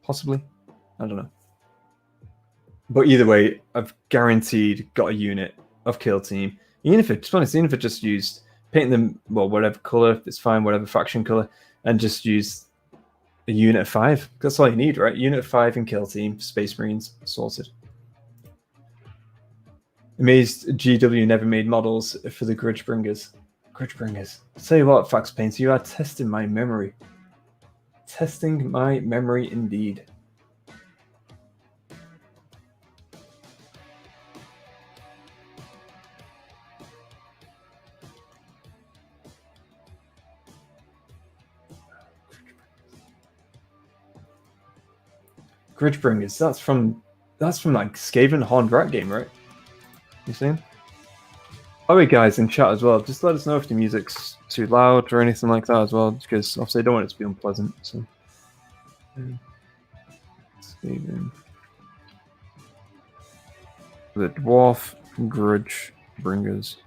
Possibly. I don't know. But either way, I've guaranteed got a unit of kill team. Even if it, to be honest, even if it just used paint them, well, whatever color, it's fine, whatever faction color, and just use a unit of 5. That's all you need, right? Unit of 5 and kill team, Space Marines, sorted. Amazed GW never made models for the Grudge Bringers. Grudge Bringers. I'll tell you what, Fax Painter, you are testing my memory. Testing my memory indeed. Grudge Bringers, that's from like Skaven Horned Rat game, right? You seen? Oh wait, guys, in chat as well, just let us know if the music's too loud or anything like that as well, because obviously I don't want it to be unpleasant. So, Skaven, the Dwarf Grudge Bringers.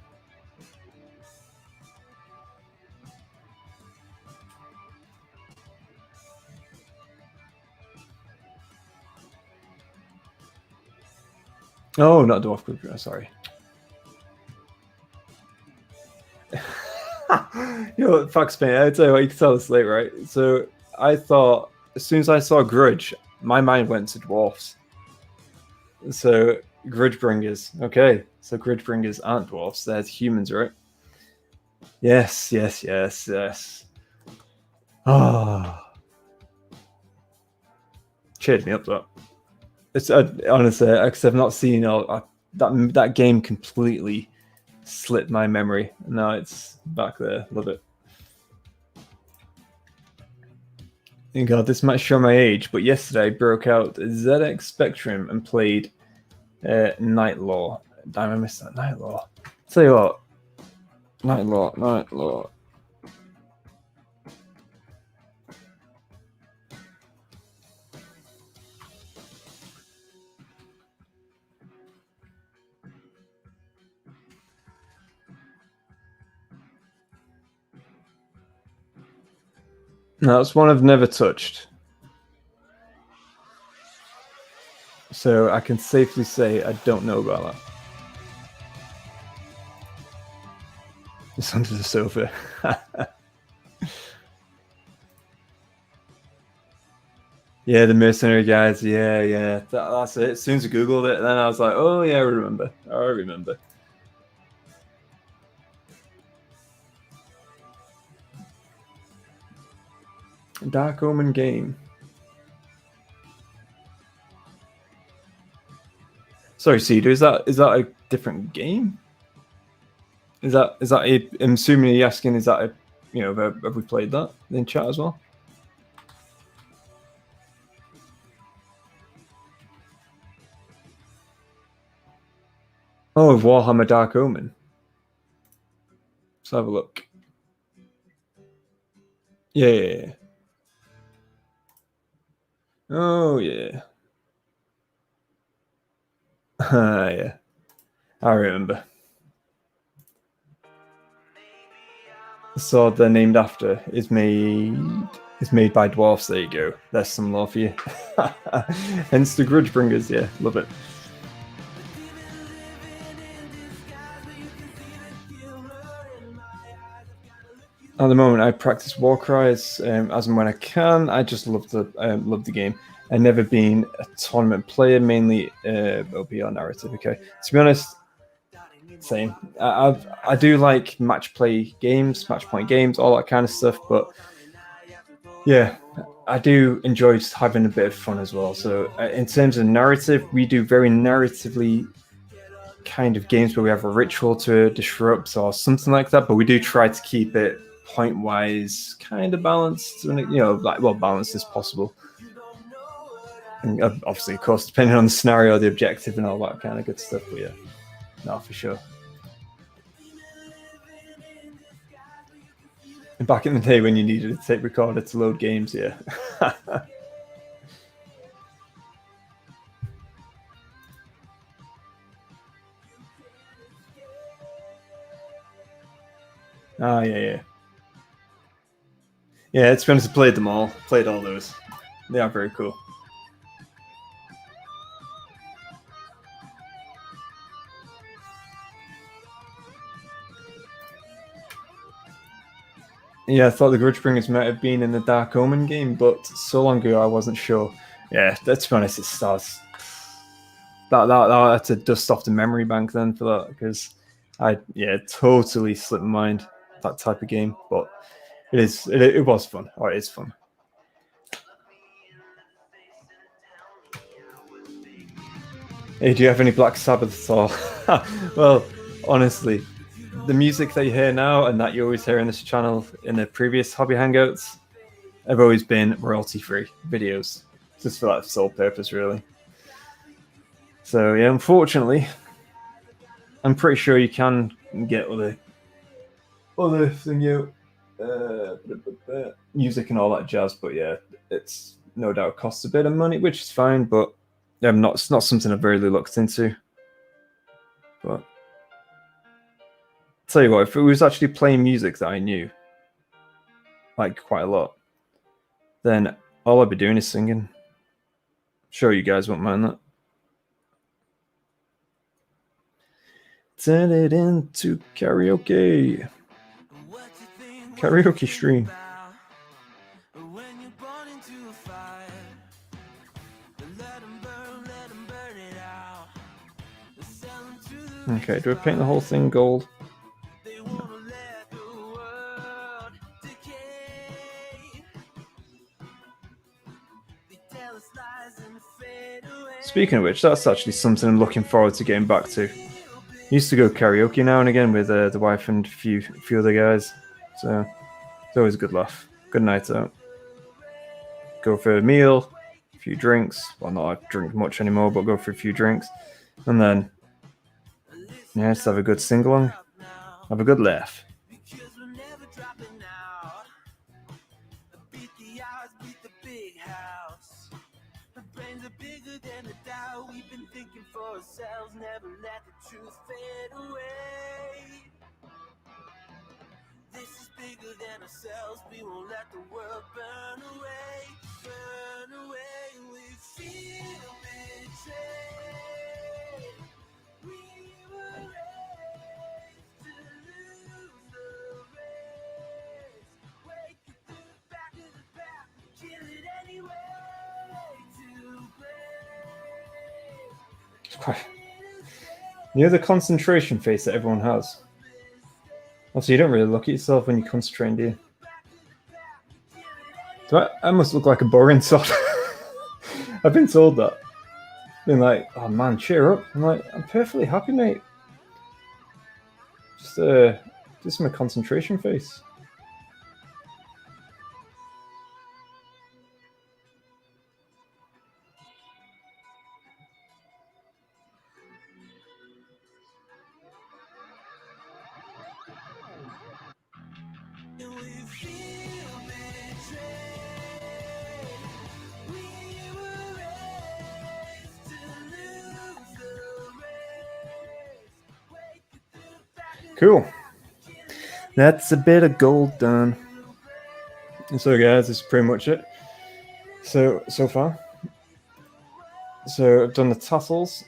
Oh, not Dwarf Grudge. Sorry. You know what, Fox Paint, I tell you what, you can tell this late, right? So I thought, as soon as I saw Grudge, my mind went to dwarfs. So Grudge Bringers, okay. So Grudge Bringers aren't dwarfs, they're humans, right? Yes. Ah, cheered me up that. It's honestly, because I've not seen that game completely slipped my memory. Now it's back there. Love it. And God, this might show my age, but yesterday I broke out ZX Spectrum and played Night Law. Damn, I missed that Night Law. Tell you what, Night Law. No, that's one I've never touched. So I can safely say I don't know about that. It's under the sofa. Yeah, the mercenary guys. Yeah. That's it. As soon as I Googled it, then I was like, oh yeah, I remember. Dark Omen game. Sorry, Cedar, is that a different game? Is that a, I'm assuming you're asking, is that a, you know, have we played that in chat as well? Oh, Warhammer Dark Omen. Let's have a look. Yeah. Oh yeah. Yeah. I remember. The sword they're named after is made by dwarfs. There you go. There's some lore for you. Hence the Grudge Bringers. Yeah, love it. At the moment, I practice Warcries as and when I can. I just love the game. I've never been a tournament player, mainly OP or narrative. Okay, to be honest, same. I do like match point games, all that kind of stuff. But yeah, I do enjoy just having a bit of fun as well. So in terms of narrative, we do very narratively kind of games where we have a ritual to disrupt or something like that. But we do try to keep it point-wise kind of balanced, and you know, like well balanced as possible. And obviously, of course, depending on the scenario, the objective, and all that kind of good stuff. But yeah, no, for sure. And back in the day when you needed a tape recorder to load games, yeah. Oh, yeah. Yeah, to be honest, I played them all. Played all those. They are very cool. Yeah, I thought the Grudgebringers might have been in the Dark Omen game, but so long ago I wasn't sure. Yeah, let's be honest, it starts. That's a dust off the memory bank then for that, because I totally slipped my mind that type of game. But it was fun. Or it is fun. Hey, do you have any Black Sabbath at all? Well, honestly, the music that you hear now and that you always hear in this channel in the previous hobby hangouts have always been royalty-free videos, just for that sole purpose, really. So yeah, unfortunately, I'm pretty sure you can get other thing music and all that jazz, but yeah, it's no doubt costs a bit of money, which is fine, but it's not something I've really looked into. But tell you what, if it was actually playing music that I knew, like quite a lot, then all I'd be doing is singing. I'm sure you guys won't mind that. Turn it into karaoke. Karaoke stream. Okay, do I paint the whole thing gold? Speaking of which, that's actually something I'm looking forward to getting back to. I used to go karaoke now and again with the wife and a few other guys, so it's always a good laugh. Good night out. Go for a meal, a few drinks. Well, not I drink much anymore, but go for a few drinks, and then just have a good sing-along, have a good laugh. Never let the truth fade away. This is bigger than ourselves. We won't let the world burn away. Burn away. We feel betrayed. We were raised to lose the race. Wake it through the back of the pack. Kill it anyway. To play. You know the concentration face that everyone has? Also, you don't really look at yourself when you concentrate, do you? So I must look like a boring sod. I've been told that. Been like, oh man, cheer up. I'm like, I'm perfectly happy, mate. Just my concentration face. Cool. That's a bit of gold done. And so guys, this is pretty much it. So far. So I've done the tassels,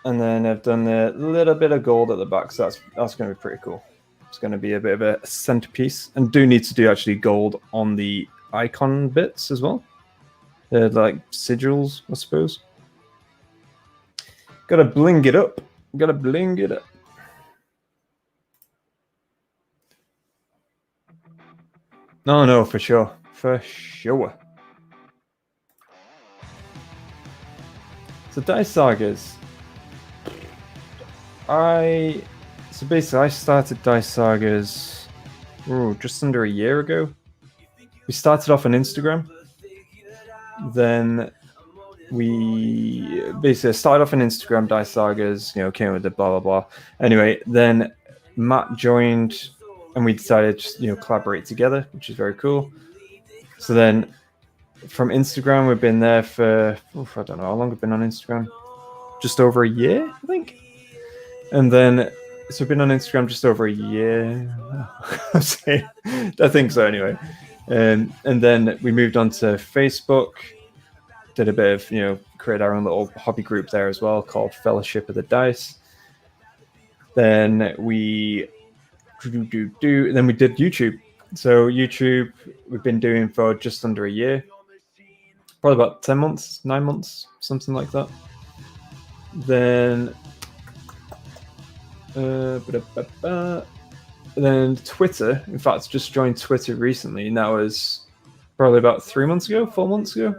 and then I've done a little bit of gold at the back, so that's going to be pretty cool. It's going to be a bit of a centerpiece, and do need to do actually gold on the icon bits as well. They're like sigils, I suppose. Gotta bling it up. Gotta bling it up. No, for sure. For sure. So Dice Sagas. So basically I started Dice Sagas just under a year ago. We started off on Instagram. Then we basically started off on Instagram, Dice Sagas, came with the blah blah blah. Anyway, then Matt joined and we decided to collaborate together, which is very cool. So then from Instagram, we've been there for I don't know how long we've been on Instagram. Just over a year, I think. And then so we've been on Instagram just over a year. I think so anyway. And then we moved on to Facebook. Did a bit of create our own little hobby group there as well called Fellowship of the Dice. Then we did YouTube. So YouTube, we've been doing for just under a year, probably about 10 months, 9 months, something like that. Then, then Twitter. In fact, just joined Twitter recently, and that was probably about 3 months ago, 4 months ago,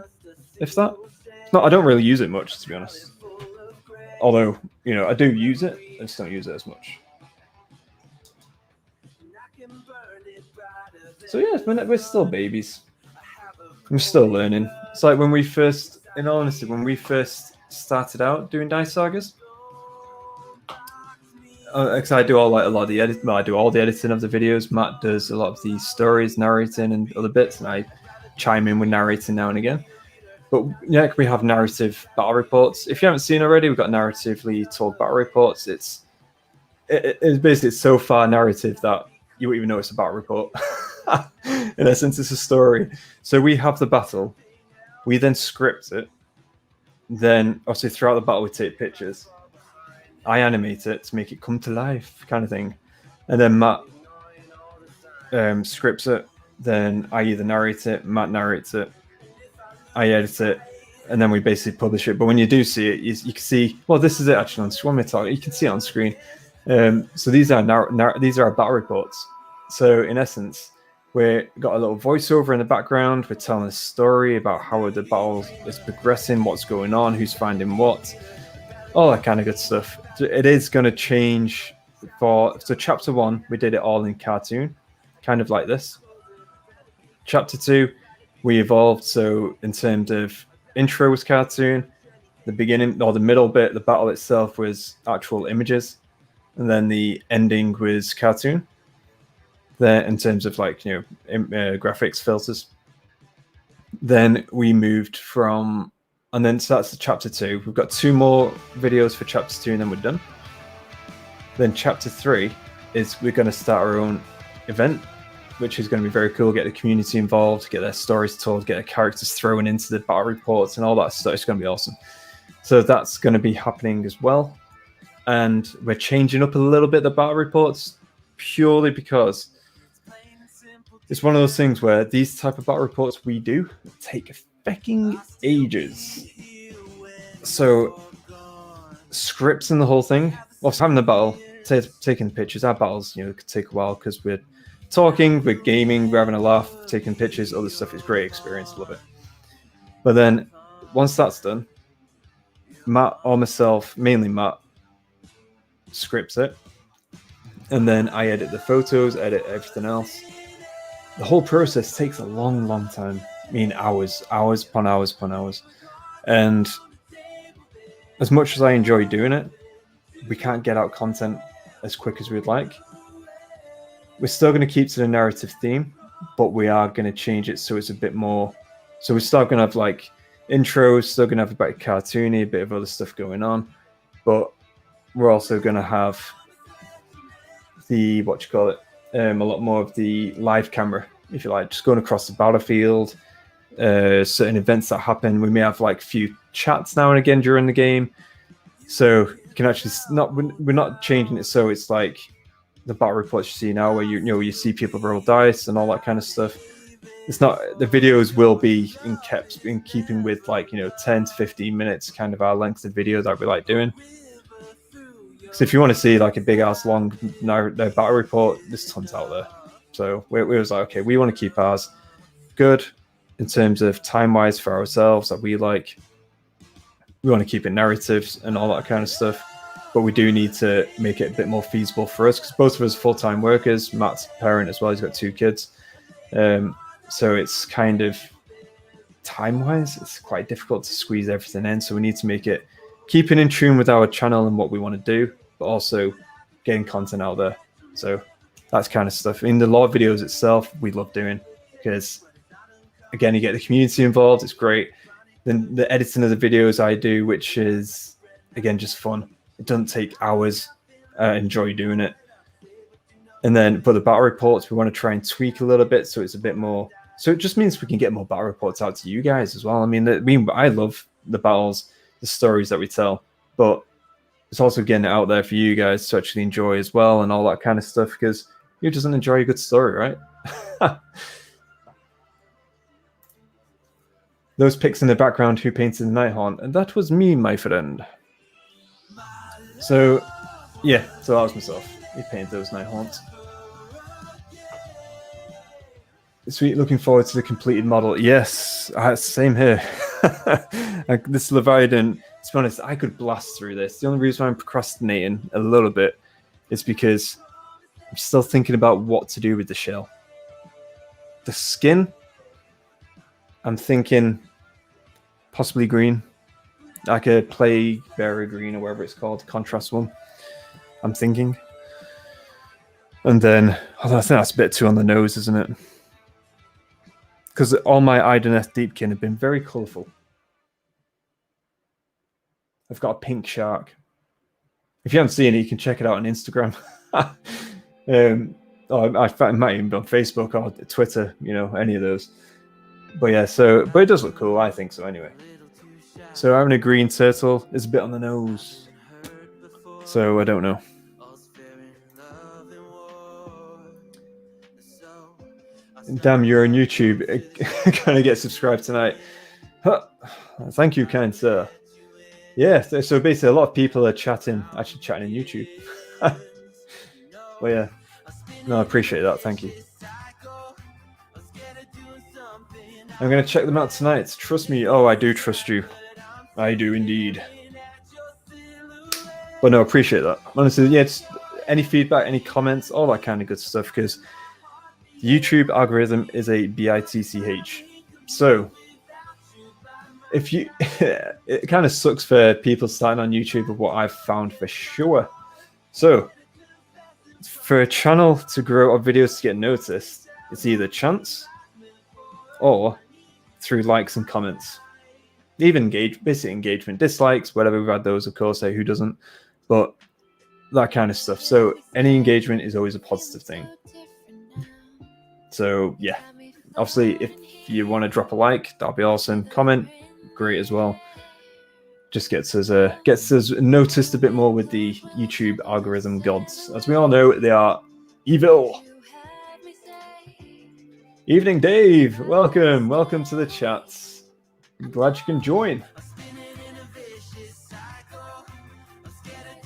if that. No, I don't really use it much, to be honest. Although, you know, I do use it, I just don't use it as much. So yeah, we're still babies. I'm still learning. It's like when we first, in all honesty, when we first started out doing Dice Sagas, because I do a lot of the editing. Well, I do all the editing of the videos. Matt does a lot of the stories, narrating, and other bits, and I chime in with narrating now and again. But yeah, we have narrative battle reports. If you haven't seen already, we've got narratively told battle reports. It's basically so far narrative that you won't even know it's a battle report. In essence, it's a story. So we have the battle, we then script it, then obviously throughout the battle we take pictures. I animate it to make it come to life, kind of thing, and then Matt scripts it. Then I either narrate it, Matt narrates it, I edit it, and then we basically publish it. But when you do see it, you can see. Well, this is it actually on screen. You can see it on screen. So these are these are our battle reports. So in essence, we've got a little voiceover in the background. We're telling a story about how the battle is progressing, what's going on, who's finding what, all that kind of good stuff. It is going to change so chapter 1, we did it all in cartoon, kind of like this. Chapter 2, we evolved. So in terms of intro was cartoon, the beginning or the middle bit, the battle itself was actual images, and then the ending was cartoon. There, in terms of like, you know, graphics filters. Then we moved from, and then so that's the chapter 2. We've got 2 more videos for chapter 2, and then we're done. Then chapter 3 is we're going to start our own event, which is going to be very cool. Get the community involved, get their stories told, get their characters thrown into the battle reports and all that stuff. It's going to be awesome. So that's going to be happening as well. And we're changing up a little bit the battle reports purely because it's one of those things where these type of battle reports we do take fucking ages. So scripts and the whole thing, whilst having the battle, taking the pictures, our battles, you know, could take a while because we're talking, we're gaming, we're having a laugh, taking pictures, other stuff. It's a great experience, love it. But then once that's done, Matt or myself, mainly Matt, scripts it, and then I edit the photos, edit everything else. The whole process takes a long time. I mean, hours upon hours upon hours. And as much as I enjoy doing it, we can't get out content as quick as we'd like. We're still going to keep to the narrative theme, but we are going to change it so it's a bit more. So we're still going to have like intros, still going to have a bit of cartoony, a bit of other stuff going on, but we're also going to have the a lot more of the live camera, if you like, just going across the battlefield, certain events that happen. We may have like a few chats now and again during the game, so you can actually we're not changing it so it's like the battle reports you see now, where you see people roll dice and all that kind of stuff. It's not, the videos will be in keeping with like 10 to 15 minutes, kind of our length of video that we like doing. So if you want to see like a big ass long battle report, there's tons out there. So we was like, okay, we want to keep ours good in terms of time wise for ourselves that we like. We want to keep it narratives and all that kind of stuff, but we do need to make it a bit more feasible for us because both of us are full-time workers. Matt's a parent as well; he's got 2 kids, so it's kind of time-wise, it's quite difficult to squeeze everything in. So we need to make it keeping in tune with our channel and what we want to do, but also getting content out there. So that's kind of stuff. In the lore videos itself, we love doing because, again, you get the community involved. It's great. Then the editing of the videos I do, which is, again, just fun. It doesn't take hours. I enjoy doing it. And then for the battle reports, we want to try and tweak a little bit so it's a bit more. So it just means we can get more battle reports out to you guys as well. I mean, I love the battles, the stories that we tell, but it's also getting it out there for you guys to actually enjoy as well and all that kind of stuff, because Who doesn't enjoy a good story, right? Those pics in the background, who painted the Nighthaunt? And that was me, my friend. So, yeah, so that was myself. We painted those Nighthaunts. Sweet, looking forward to the completed model. Yes, same here. This Leviathan, to be honest, I could blast through this. The only reason I'm procrastinating a little bit is because I'm still thinking about what to do with the shell. The skin, I'm thinking possibly green. Like a Plague Bearer green or whatever it's called, contrast one. I'm thinking. And then, I think that's a bit too on the nose, isn't it? Because all my Idoneth Deepkin have been very colourful. I've got a pink shark. If you haven't seen it, you can check it out on Instagram. I might even be on Facebook or Twitter, you know, any of those. But yeah, but it does look cool. I think so anyway. So having a green turtle is a bit on the nose. So I don't know. Damn, you're on YouTube. Gonna get subscribed tonight. Huh. Thank you, kind sir. Yeah, so basically a lot of people are actually chatting on YouTube. Well, yeah. No, I appreciate that. Thank you. I'm going to check them out tonight. Trust me. Oh, I do trust you. I do indeed. But no, appreciate that. Honestly, yeah, just any feedback, any comments, all that kind of good stuff, because the YouTube algorithm is a bitch. So if you, it kind of sucks for people starting on YouTube of what I've found for sure. So for a channel to grow or videos to get noticed, it's either chance or through likes and comments. Even basic engagement, dislikes, whatever. We've had those, of course. Who doesn't? But that kind of stuff. So any engagement is always a positive thing. So yeah, obviously, if you want to drop a like, that'll be awesome. Comment, great as well. Just gets us noticed a bit more with the YouTube algorithm gods. As we all know, they are evil. Evening, Dave. Welcome to the chats. I'm glad you can join.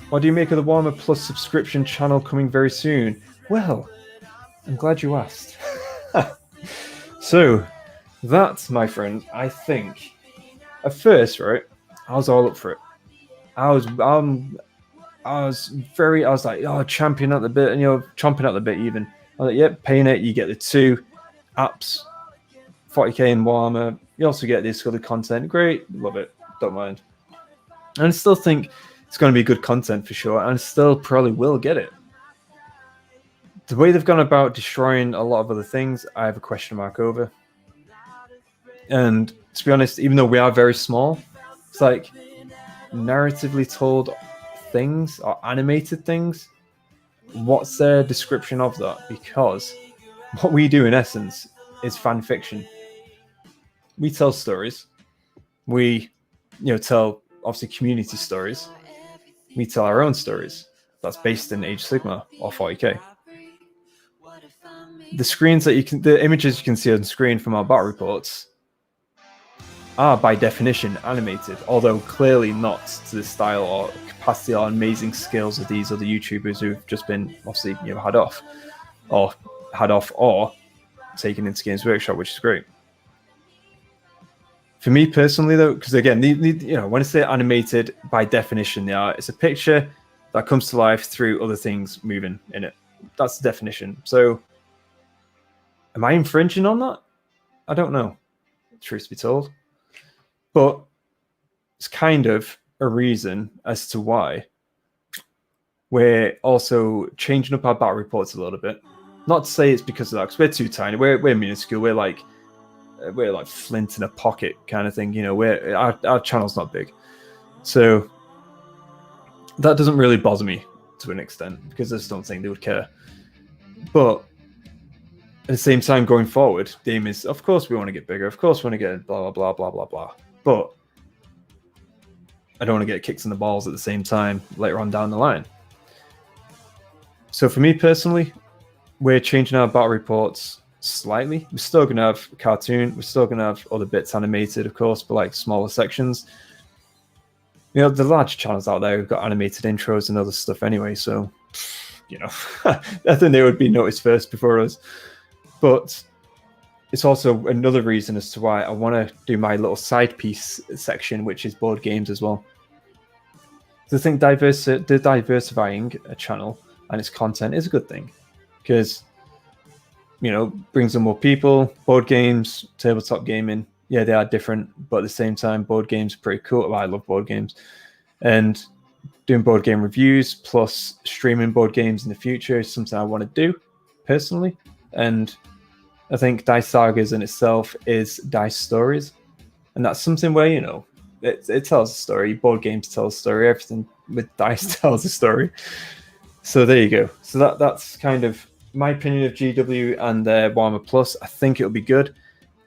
What do you make of the Warhammer Plus subscription channel coming very soon? Well, I'm glad you asked. So, that, my friend, I think, at first, right, I was all up for it. I was like, oh, champion at the bit, and chomping at the bit even. I was like, yep, paying it. You get the 2 apps, 40k in Warhammer. You also get this other content. Great, love it, don't mind. And I still think it's going to be good content for sure, and I still probably will get it. The way they've gone about destroying a lot of other things, I have a question mark over. And to be honest, even though we are very small, it's like narratively told things or animated things. What's their description of that? Because what we do in essence is fan fiction. We tell stories. We, tell obviously community stories. We tell our own stories. That's based in Age of Sigmar or 40k. The screens the images you can see on screen from our battle reports are by definition animated, although clearly not to the style or capacity or amazing skills of these other YouTubers who've just been obviously had off or taken into Games Workshop, which is great. For me personally, though, because again, when I say animated, by definition, they are. It's a picture that comes to life through other things moving in it. That's the definition. So, am I infringing on that? I don't know, truth be told. But it's kind of a reason as to why we're also changing up our battle reports a little bit. Not to say it's because of that, because we're too tiny. We're minuscule. We're like flint in a pocket kind of thing. Our channel's not big, so that doesn't really bother me to an extent because I just don't think they would care. But at the same time, going forward, the aim is, of course, we want to get bigger. Of course, we want to get blah blah blah blah blah blah. But I don't want to get kicks in the balls at the same time later on down the line. So for me personally, we're changing our battle reports slightly. We're still going to have a cartoon. We're still going to have other bits animated, of course, but like smaller sections. You know, the large channels out there have got animated intros and other stuff anyway, so, you know, I think they would be noticed first before us. But it's also another reason as to why I want to do my little side piece section, which is board games as well. So I think diversifying a channel and its content is a good thing, because, you know, brings in more people. Board games, tabletop gaming, yeah, they are different, but at the same time, board games are pretty cool. Well, I love board games, and doing board game reviews plus streaming board games in the future is something I want to do personally. And I think Dice Sagas in itself is dice stories, and that's something where, you know, it tells a story. Board games tell a story. Everything with dice tells a story. So there you go. So that's kind of my opinion of GW and their Warhammer Plus. I think it'll be good.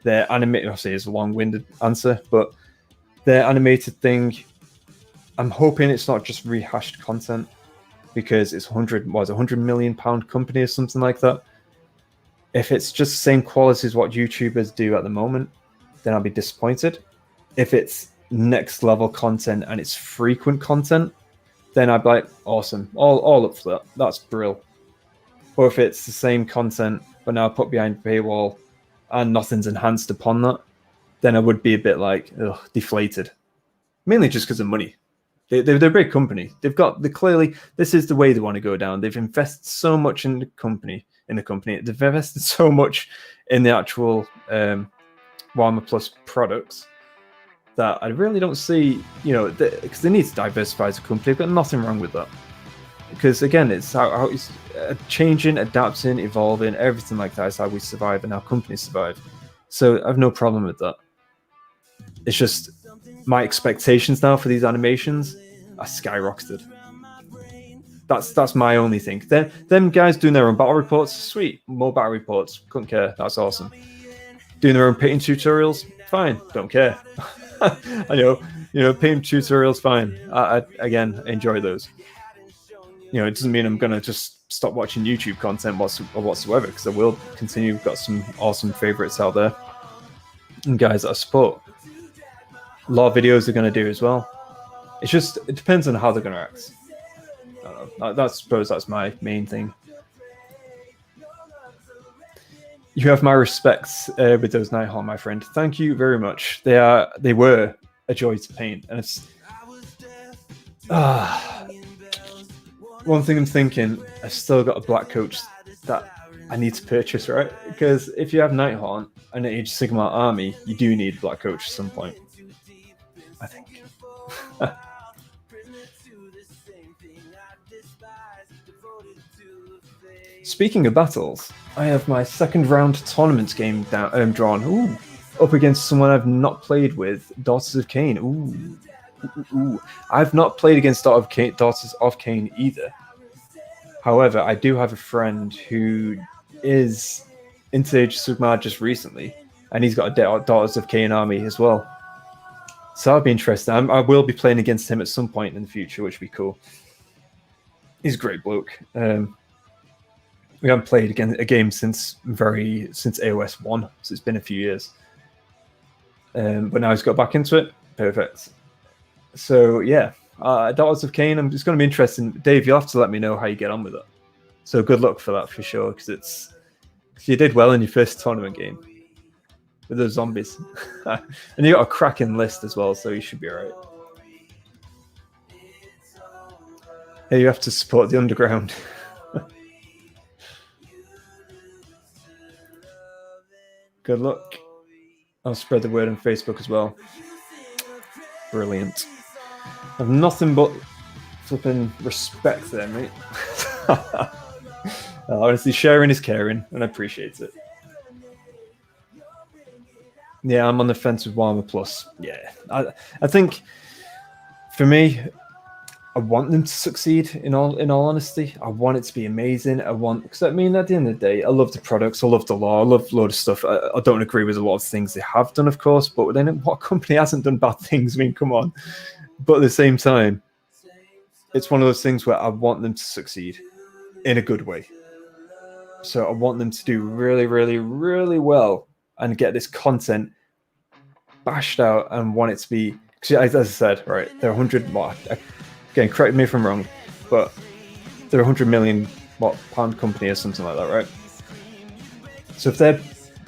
Their animated, obviously, is a long-winded answer, but their animated thing, I'm hoping it's not just rehashed content, because it's £100 million company or something like that. If it's just the same quality as what YouTubers do at the moment, then I'll be disappointed. If it's next level content and it's frequent content, then I'd be like, awesome, all up for that. That's brilliant. Or if it's the same content but now put behind paywall and nothing's enhanced upon that, then I would be a bit like, deflated. Mainly just because of money. They're a big company. Clearly, this is the way they want to go down. They've invested so much in the company. They've invested so much in the actual Warhammer Plus products that I really don't see, you know, because they need to diversify as a company. But nothing wrong with that. Because again, it's how it's changing, adapting, evolving, everything like that is how we survive and how companies survive. So I have no problem with that. It's just my expectations now for these animations are skyrocketed. That's my only thing. Them guys doing their own battle reports, sweet. More battle reports, couldn't care. That's awesome. Doing their own painting tutorials, fine. Don't care. I know, painting tutorials, fine. I again enjoy those. You know, it doesn't mean I'm gonna just stop watching YouTube content whatsoever, because I will continue. We've got some awesome favorites out there and guys that I support. A lot of videos they're going to do as well. It depends on how they're going to act. I don't know. I suppose that's my main thing. You have my respects with those Nighthawk, my friend. Thank you very much. They were a joy to paint, and it's one thing I'm thinking. I've still got a black coach that I need to purchase, right? Because if you have Nighthawk and an Age Sigmar army, you do need a black coach at some point, I think. Speaking of battles, I have my second round tournament game drawn. Ooh, up against someone I've not played with, Daughters of Cain. Ooh. I've not played against Daughters of Cain either. However, I do have a friend who is into Age Sigmar just recently, and he's got a Daughters of Cain army as well. So that'd be interesting. I will be playing against him at some point in the future, which would be cool. He's a great bloke. We haven't played a game since AOS 1, so it's been a few years. But now he's got back into it. Perfect. So yeah, Daughters of Cain. It's going to be interesting. Dave, you'll have to let me know how you get on with it. So good luck for that for sure, because you did well in your first tournament game with those zombies, and you got a cracking list as well, so you should be alright. Hey, you have to support the underground. Good luck. I'll spread the word on Facebook as well. Brilliant. I have nothing but flipping respect there, mate. Honestly, sharing is caring, and I appreciate it. Yeah, I'm on the fence with Warhammer Plus. Yeah, I think for me, I want them to succeed. In all honesty, I want it to be amazing. Because I mean, at the end of the day, I love the products, I love the lore, I love a load of stuff. I don't agree with a lot of things they have done, of course, but then what company hasn't done bad things? I mean, come on. But at the same time, it's one of those things where I want them to succeed in a good way. So I want them to do really, really, really well and get this content bashed out and want it to be, as I said, right, they're 100, again, correct me if I'm wrong, but they're a 100 million pound company or something like that, right? So if they're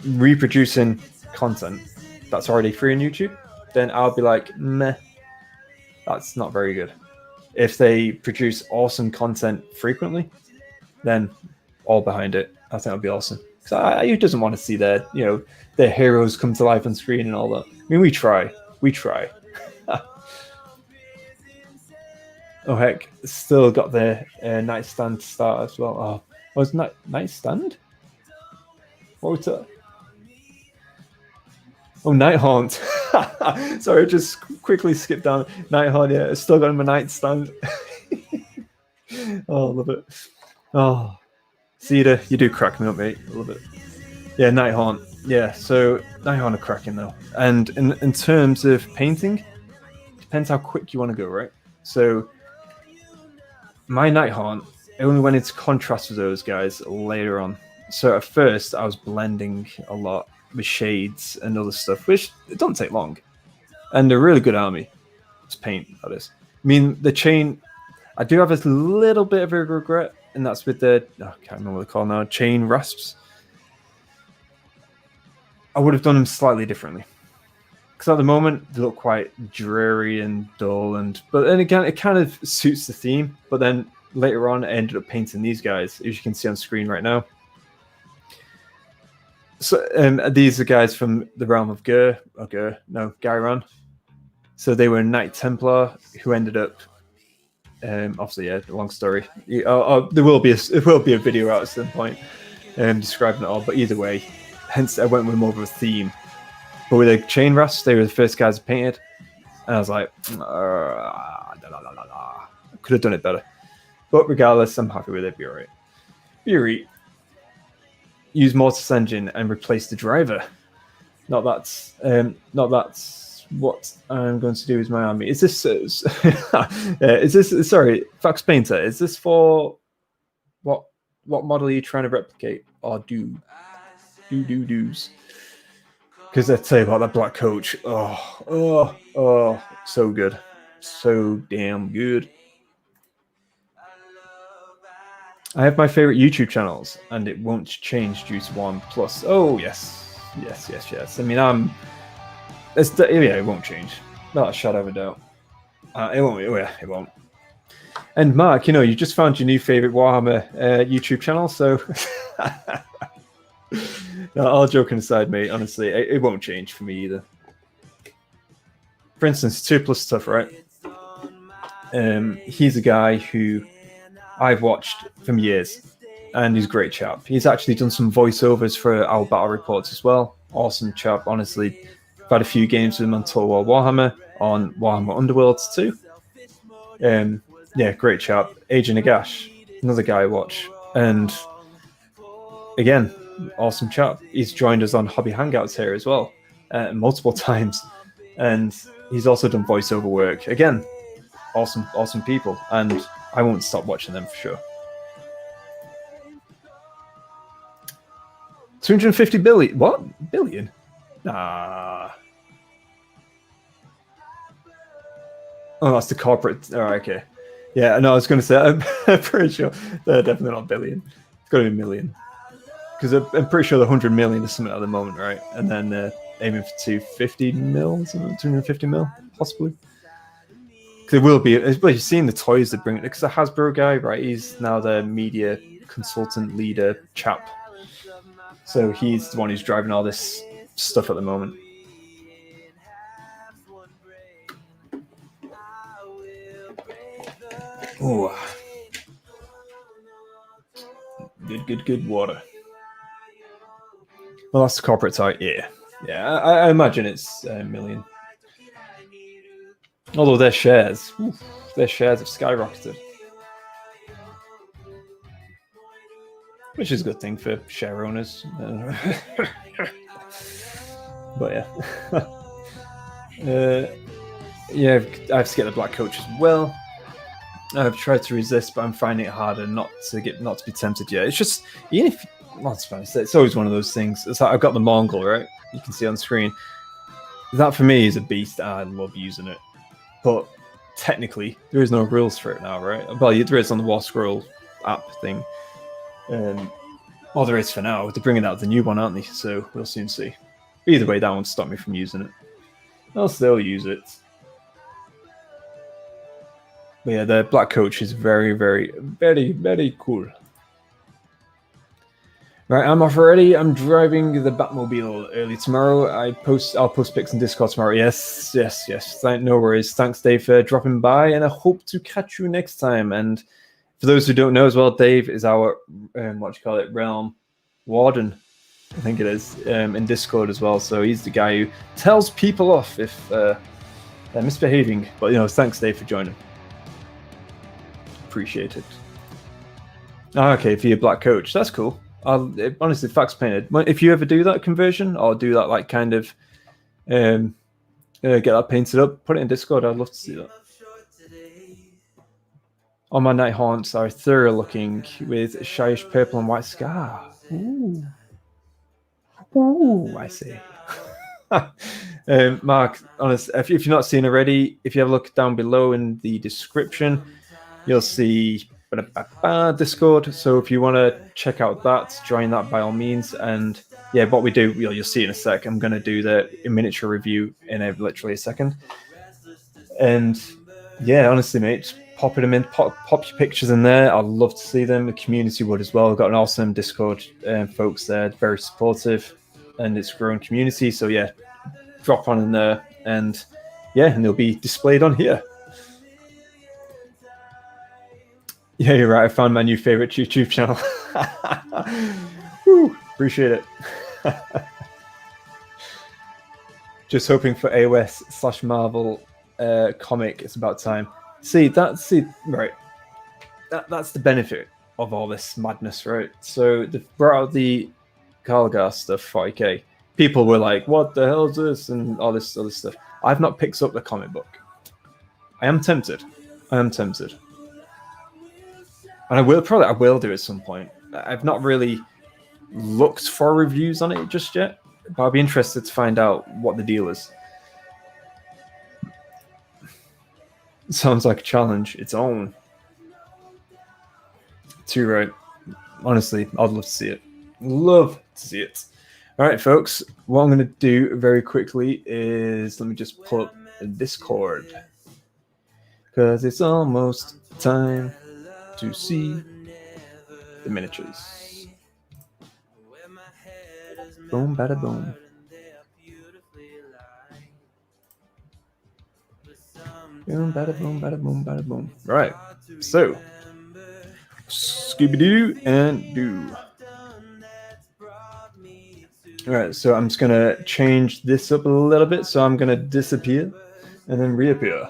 reproducing content that's already free on YouTube, then I'll be like, meh, that's not very good. If they produce awesome content frequently, then all behind it. I think that'd be awesome. Because who doesn't want to see their heroes come to life on screen and all that? I mean, we try. Oh heck, still got the nightstand to start as well. Oh, was nightstand? What was that? Oh, Night Haunt. Sorry, just quickly skipped down. Night Haunt, yeah, still got my nightstand. Oh, I love it. Oh, Cedar, you do crack me up, mate. I love it. Yeah, Night Haunt. Yeah, so Night Haunt are cracking though. And in terms of painting, depends how quick you want to go, right? So my Night Haunt only went into contrast with those guys later on. So at first, I was blending a lot with shades and other stuff, which it doesn't take long. And they're a really good army to paint, that is. I mean, the chain, I do have a little bit of a regret, and that's with the, I can't remember what they're called now, chain rasps. I would have done them slightly differently. Because at the moment, they look quite dreary and dull, but then again, it kind of suits the theme. But then later on, I ended up painting these guys, as you can see on screen right now. So these are guys from the realm of Gairan. So they were Knight Templar who ended up, obviously, yeah, long story. There will be a video out at some point describing it all. But either way, hence I went with more of a theme. But with the chain rasps, they were the first guys I painted, and I was like, I could have done it better. But regardless, I'm happy with it. Be alright. Use Mortis Engine and replace the driver. Not that's what I'm going to do with my army. Is this sorry, Fax Painter? Is this for what model are you trying to replicate or do's? Because I tell you about that Black Coach. Oh, so good, so damn good. I have my favorite YouTube channels, and it won't change due to OnePlus. Oh yes. I mean, it won't change, not a shadow of a doubt. It won't. And Mark, you just found your new favorite Warhammer YouTube channel, so no, all joking aside, mate. Honestly, it won't change for me either. For instance, 2+ stuff, right? He's a guy who I've watched from years, and he's a great chap. He's actually done some voiceovers for our battle reports as well. Awesome chap, honestly. I've had a few games with him on Total War Warhammer, on Warhammer Underworlds too. Yeah, great chap. Agent Nagash, another guy I watch, and again, awesome chap. He's joined us on Hobby Hangouts here as well, multiple times, and he's also done voiceover work. Again, awesome people, and I won't stop watching them for sure. 250 billion? What? Billion? Nah. Oh, that's the corporate. All right, okay. Yeah, no, I was going to say, I'm pretty sure they're definitely not billion. It's got to be million. Because I'm pretty sure the 100 million is something at the moment, right? And then they're aiming for 250 mil, something, 250 mil, possibly. Because it will be, well, you've seen the toys they bring, because the Hasbro guy, right? He's now the media consultant leader chap. So he's the one who's driving all this stuff at the moment. Oh, good water. Well, that's the corporate side. Yeah. I imagine it's a million. Although their shares have skyrocketed, which is a good thing for share owners. But yeah, yeah, I have to get the Black Coach as well. I've tried to resist, but I'm finding it harder not to be tempted yet. It's just, even if well, it's funny. It's always one of those things. It's like I've got the Mongol, right? You can see on screen. That for me is a beast. I love using it, but technically there is no rules for it now, right? Well, there is on the War Scroll app thing. Well, there is for now. They're bringing out the new one, aren't they? So we'll soon see. Either way, that won't stop me from using it. I'll still use it. But yeah, the black coach is very, very, very, very cool. Right, I'm off already. I'm driving the Batmobile early tomorrow. I'll post pics in Discord tomorrow. Yes. No worries. Thanks, Dave, for dropping by, and I hope to catch you next time. And for those who don't know as well, Dave is our realm warden, I think it is, in Discord as well. So he's the guy who tells people off if they're misbehaving. But thanks, Dave, for joining. Appreciate it. Okay, for your black coach, that's cool. Honestly, fax painted. If you ever do that conversion, or do that like kind of get that painted up, put it in Discord. I'd love to see that. All my night haunts are thorough looking with shyish purple and white scar. Ooh, I see. Mark, honest, if you've not seen already, if you have a look down below in the description, you'll see Discord. So if you want to check out that, join that by all means. And yeah, what we do, you'll see in a sec. I'm going to do the miniature review in literally a second. And yeah, honestly, mate, just pop your pictures in there. I'd love to see them. The community would as well. We've got an awesome Discord folks there, very supportive, and it's a growing community. So yeah, drop on in there, and they'll be displayed on here. Yeah, you're right. I found my new favorite YouTube channel. Woo, appreciate it. Just hoping for AOS/Marvel comic. It's about time. Right. That's the benefit of all this madness, right? So they brought out the Kalgar stuff, 40K. People were like, "What the hell is this?" and all this other stuff. I've not picked up the comic book. I am tempted. And I will do at some point. I've not really looked for reviews on it just yet, but I'll be interested to find out what the deal is. It sounds like a challenge, its own. Too right. Honestly, I'd love to see it. Love to see it. All right, folks. What I'm going to do very quickly is let me just pull up Discord, because it's almost time to see the miniatures. Boom, bada boom. Boom, bada boom, bada boom, bada boom. Right. So, Scooby-Doo and do. Alright, so I'm just going to change this up a little bit. So I'm going to disappear and then reappear.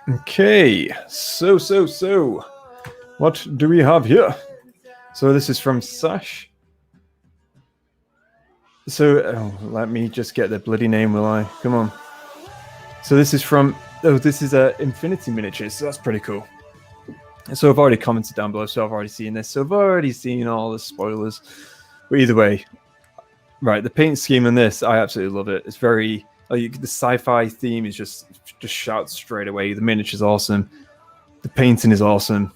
Okay, so what do we have here? So this is from Sash. So let me just get the bloody name, will I? Come on. So this is from this is a Infinity Miniatures, so that's pretty cool. So I've already commented down below, so I've already seen this. So I've already seen all the spoilers. But either way, right, the paint scheme in this, I absolutely love it. It's very the sci-fi theme is just shouts straight away. The miniature's awesome. The painting is awesome.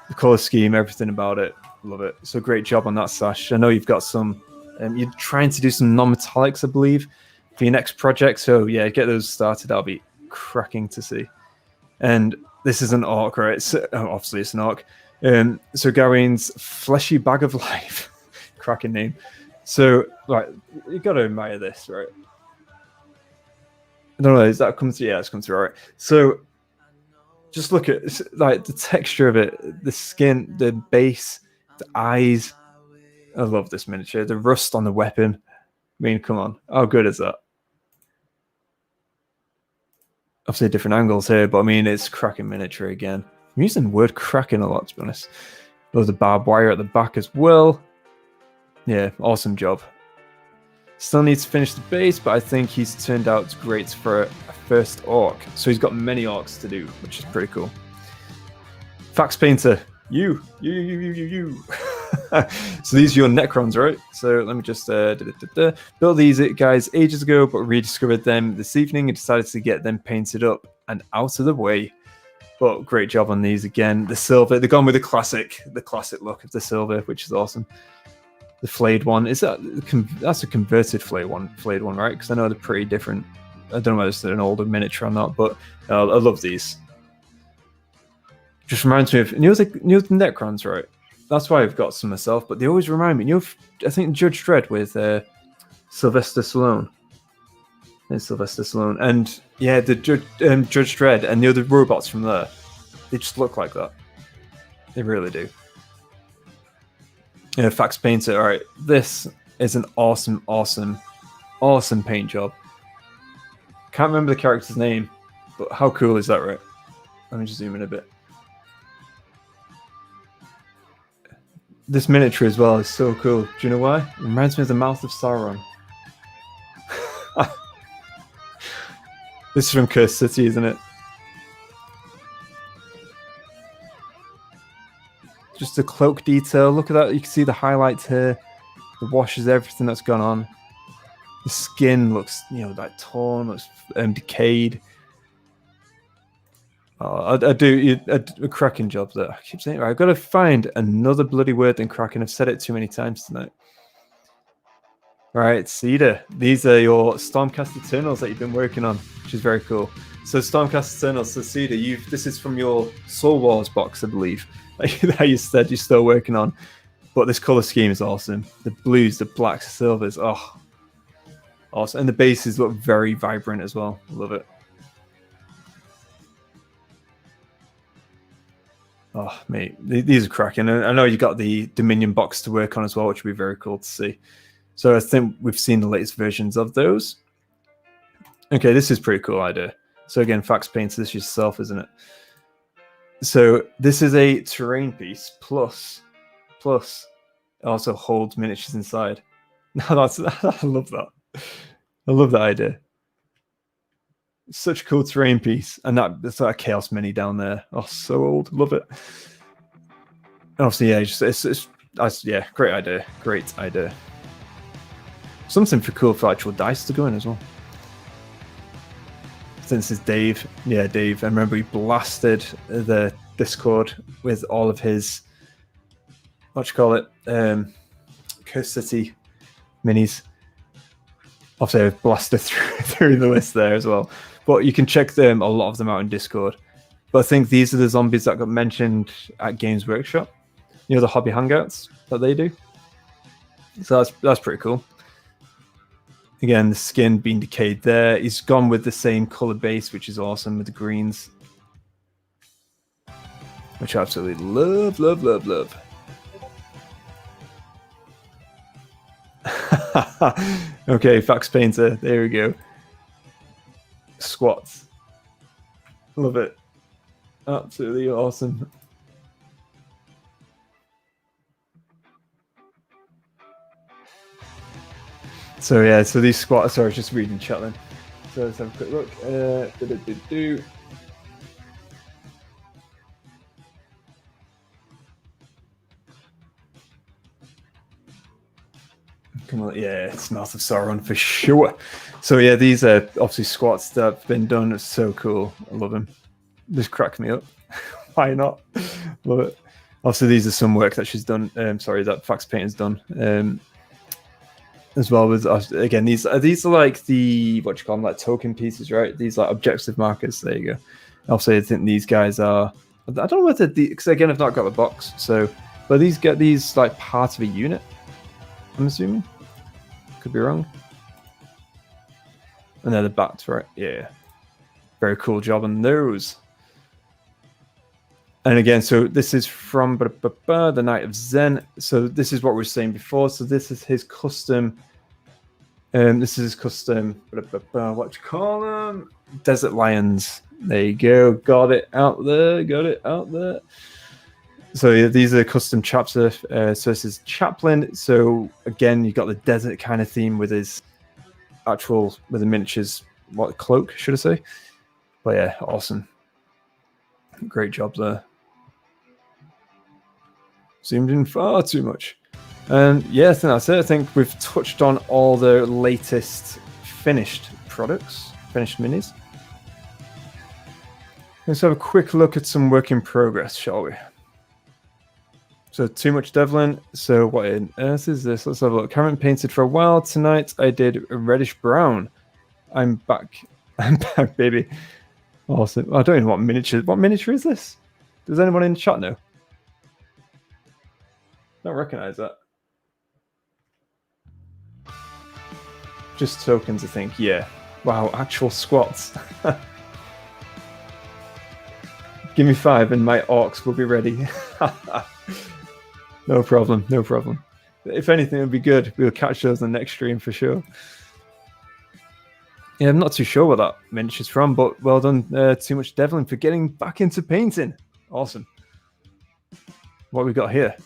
The color scheme, everything about it, love it. So great job on that, Sash. I know you've got some. You're trying to do some non-metallics, I believe, for your next project. So yeah, get those started. That'll be cracking to see. And this is an orc, right? So, obviously, it's an orc. So Gawain's Fleshy Bag of Life, cracking name. So like, you got to admire this, right? I don't know. Is that come through? Yeah, it's come through. All right. So just look at like the texture of it, the skin, the base, the eyes. I love this miniature. The rust on the weapon. I mean, come on. How good is that? Obviously, different angles here, but I mean, it's cracking miniature again. I'm using the word cracking a lot, to be honest. There's a barbed wire at the back as well. Yeah, awesome job. Still needs to finish the base, but I think he's turned out great for a first orc. So he's got many orcs to do, which is pretty cool. Fax Painter, you. So these are your Necrons, right? So let me just built these guys ages ago, but rediscovered them this evening and decided to get them painted up and out of the way. But great job on these again. The silver, they've gone with the classic look of the silver, which is awesome. The flayed one, that's a converted flayed one, right? Because I know they're pretty different. I don't know whether it's an older miniature or not, but I love these. Just reminds me of the Necrons, right? That's why I've got some myself, but they always remind me. I think Judge Dredd with Sylvester Stallone. There's Sylvester Stallone, and yeah, the Judge Dredd and the other robots from there. They just look like that. They really do. Yeah, Fax Painter. All right, this is an awesome paint job. Can't remember the character's name, but how cool is that, right? Let me just zoom in a bit. This miniature as well is so cool. Do you know why? It reminds me of the Mouth of Sauron. This is from Cursed City, isn't it? Just the cloak detail. Look at that. You can see the highlights here. The washes, everything that's gone on. The skin looks, like torn, looks decayed. Oh, I do a cracking job there. I keep saying, I've got to find another bloody word than cracking. I've said it too many times tonight. All right, Cedar. These are your Stormcast Eternals that you've been working on, which is very cool. So Stormcast Eternals, so Cedar, this is from your Soul Wars box, I believe, that you said you're still working on. But this color scheme is awesome. The blues, the blacks, the silvers, oh, awesome. And the bases look very vibrant as well. Love it. Oh, mate, these are cracking. And I know you got the Dominion box to work on as well, which would be very cool to see. So I think we've seen the latest versions of those. Okay, this is pretty cool idea. So again, Fax Painter, this is yourself, isn't it? So this is a terrain piece plus it also holds miniatures inside. Now I love that. I love that idea. Such a cool terrain piece, and that's like a Chaos Mini down there. Oh, so old, love it. And obviously, yeah, great idea. Something cool for actual dice to go in as well. Since it's Dave, yeah, Dave. I remember he blasted the Discord with all of his Cursed City minis. Obviously, I've blasted through the list there as well. But you can check a lot of them out in Discord. But I think these are the zombies that got mentioned at Games Workshop. The hobby hangouts that they do. So that's pretty cool. Again, the skin being decayed there. He's gone with the same color base, which is awesome, with the greens. Which I absolutely love. Okay, Fax Painter. There we go. Squats. Love it. Absolutely awesome. So yeah, so these squats. Sorry, just reading chat then. So let's have a quick look. Come on, yeah, it's Mouth of Sauron for sure. So yeah, these are obviously squats that have been done. It's so cool. I love them. Just crack me up. Why not? Love it. Obviously, these are some work that she's done. That Fax Painter's done. As well with again, these are like the like token pieces, right? These like objective markers. There you go. Obviously, I think these guys are. I don't know whether because again, I've not got the box. So, but these get these like part of a unit. I'm assuming. Could be wrong. And they're the bats, right? Yeah. Very cool job on those. And again, so this is from the Knight of Zen. So this is what we were saying before. So this is his custom. What you call them? Desert Lions. There you go. Got it out there. So yeah, these are custom chapter. So this is Chaplain. So again, you've got the desert kind of theme with his with the miniatures, what cloak should I say? But yeah, awesome. Great job there. Zoomed in far too much. And yeah, I think that's it. I think we've touched on all the latest finished products, finished minis. Let's have a quick look at some work in progress, shall we? So Too Much Devlin. So what on earth is this? Let's have a look. Haven't painted for a while. Tonight I did a reddish brown. I'm back. I'm back, baby. Awesome. I don't even know what miniature. What miniature is this? Does anyone in chat know? I don't recognize that. Just tokens, I think. Yeah. Wow, actual squats. Give me 5 and my orcs will be ready. No problem, no problem. If anything, it would be good. We'll catch those on the next stream for sure. Yeah, I'm not too sure what that miniature's from, but well done, Too Much Devlin, for getting back into painting. Awesome. What have we got here?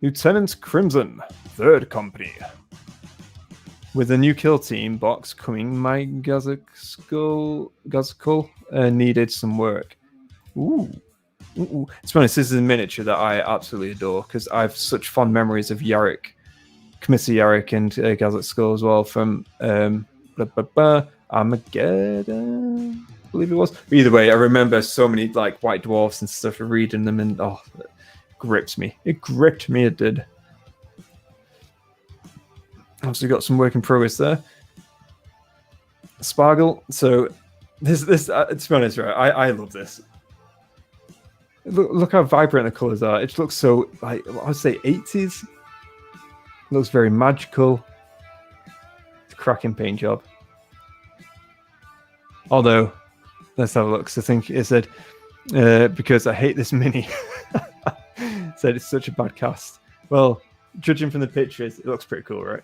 Lieutenant Crimson, 3rd Company. With a new kill team box coming, my Gazakull needed some work. Ooh. To be honest, this is a miniature that I absolutely adore because I have such fond memories of Yarrick, Commissar Yarrick, and Gazet Skull as well from Armageddon, I believe it was. But either way, I remember so many like white dwarfs and stuff, reading them, and oh, it grips me. It gripped me, it did. Obviously got some work in progress there. Spargle. So this to be honest, right, I love this. Look how vibrant the colours are. It looks so, like, I would say 80s. It looks very magical. It's a cracking paint job. Although, let's have a look. So I think it said, because I hate this mini. Said it's such a bad cast. Well, judging from the pictures, it looks pretty cool, right?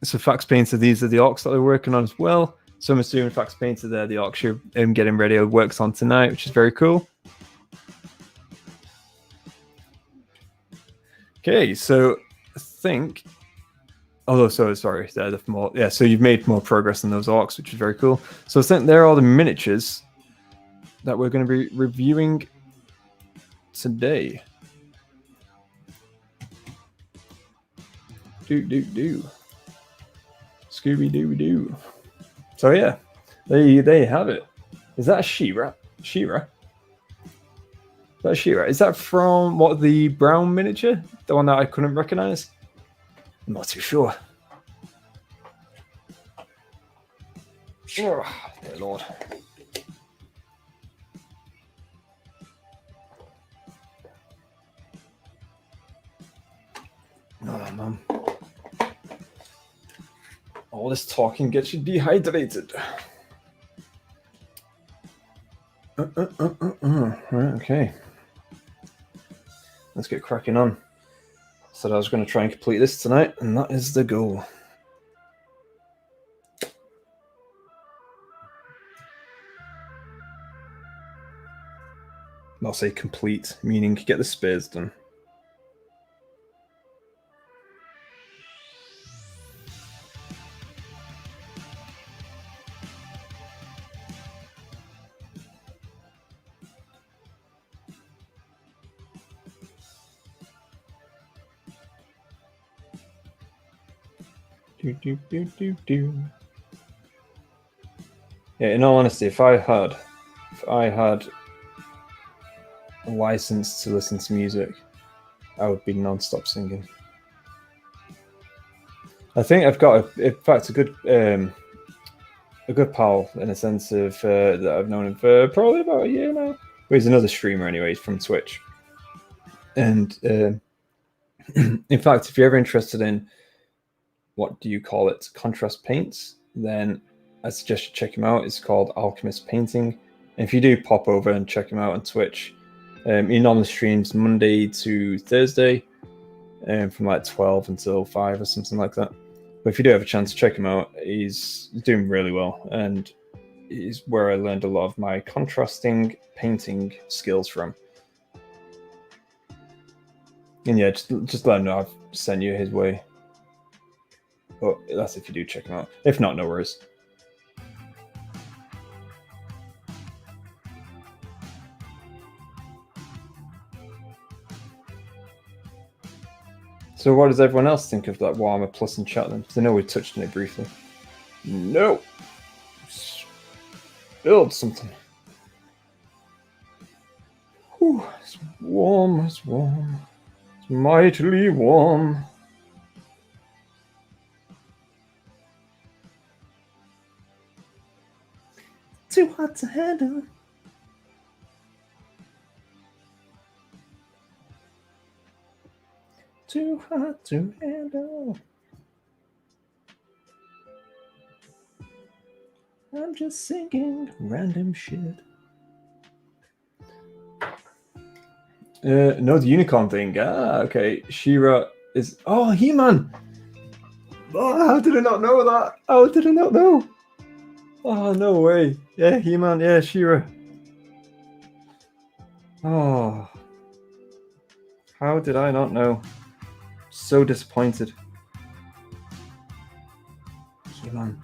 So Fax Painter, these are the orcs that they're working on as well. So I'm assuming Fax Painter there, the orcs you're getting ready, works on tonight, which is very cool. Okay, so I think... Although, so sorry, they're more... Yeah, so you've made more progress than those orcs, which is very cool. So I think there are all the miniatures that we're going to be reviewing today. Scooby-Doo-Doo. So yeah, there you have it. Is that a She-Ra? She-Ra? Is that a She-Ra? Is that from, what, the brown miniature? The one that I couldn't recognize? I'm not too sure. Oh, dear Lord. Oh, man. All this talking gets you dehydrated. Right, okay. Let's get cracking on. Said I was going to try and complete this tonight, and that is the goal. I'll say complete, meaning get the spares done. Yeah, in all honesty, if I had a license to listen to music, I would be non-stop singing. I think I've got, in fact, a good pal in a sense of that I've known him for probably about a year now. Well, he's another streamer anyway, from Twitch. And in fact, if you're ever interested in what do you call it, contrast paints, then I suggest you check him out. It's called Alchemist Painting. And if you do pop over and check him out on Twitch, he normally streams Monday to Thursday from like 12 until 5 or something like that. But if you do have a chance to check him out, he's doing really well. And is where I learned a lot of my contrasting painting skills from. And yeah, just let him know I've sent you his way. But that's if you do check him out. If not, no worries. So what does everyone else think of that Warhammer Plus in chat then? Because I know we touched on it briefly. No! Build something. Whew, it's warm, it's warm. It's mightily warm. Too hot to handle. Too hot to handle. I'm just singing random shit. No, the unicorn thing. Ah, okay. She-Ra is... Oh, He-Man! Oh, how did I not know that? How did I not know? Oh, no way. Yeah, He-Man. Yeah, She-Ra. Oh. How did I not know? So disappointed. He-Man.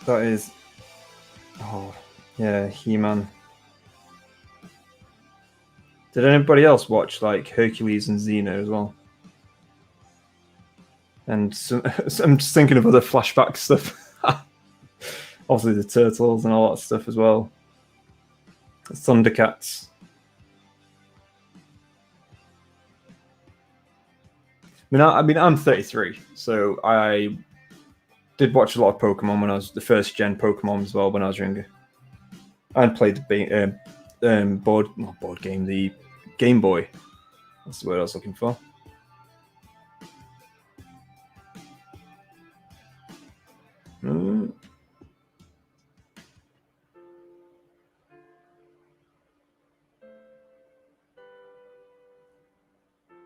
That is... Oh, yeah, He-Man. Did anybody else watch, like, Hercules and Xena as well? And so, I'm just thinking of other flashback stuff. Obviously the Turtles and all that stuff as well. Thundercats. I mean, I'm 33, so I did watch a lot of Pokemon when I was the first gen Pokemon as well when I was younger. I played the board game, the Game Boy. That's the word I was looking for.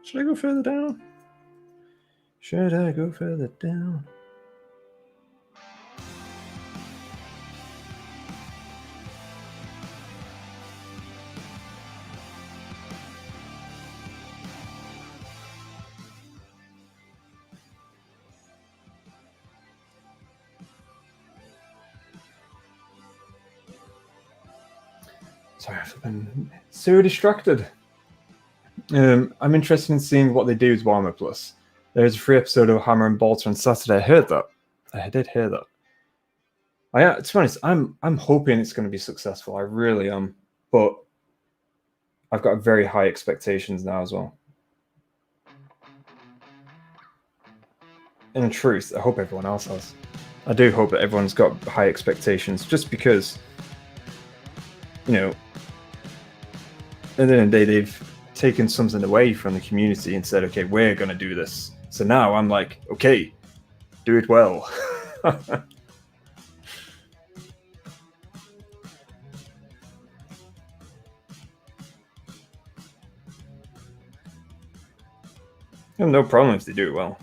Should I go further down? Should I go further down? Sorry, I've been so distracted. I'm interested in seeing what they do with Warhammer Plus. There's a free episode of Hammer and Bolter on Saturday. I heard that. I did hear that. To be honest, I'm hoping it's going to be successful. I really am. But I've got very high expectations now as well. In truth, I hope everyone else has. I do hope that everyone's got high expectations, just because, you know, at the end of the day, they've taken something away from the community and said, okay, we're going to do this. So now I'm like, okay, do it well. I have no problem if they do it well.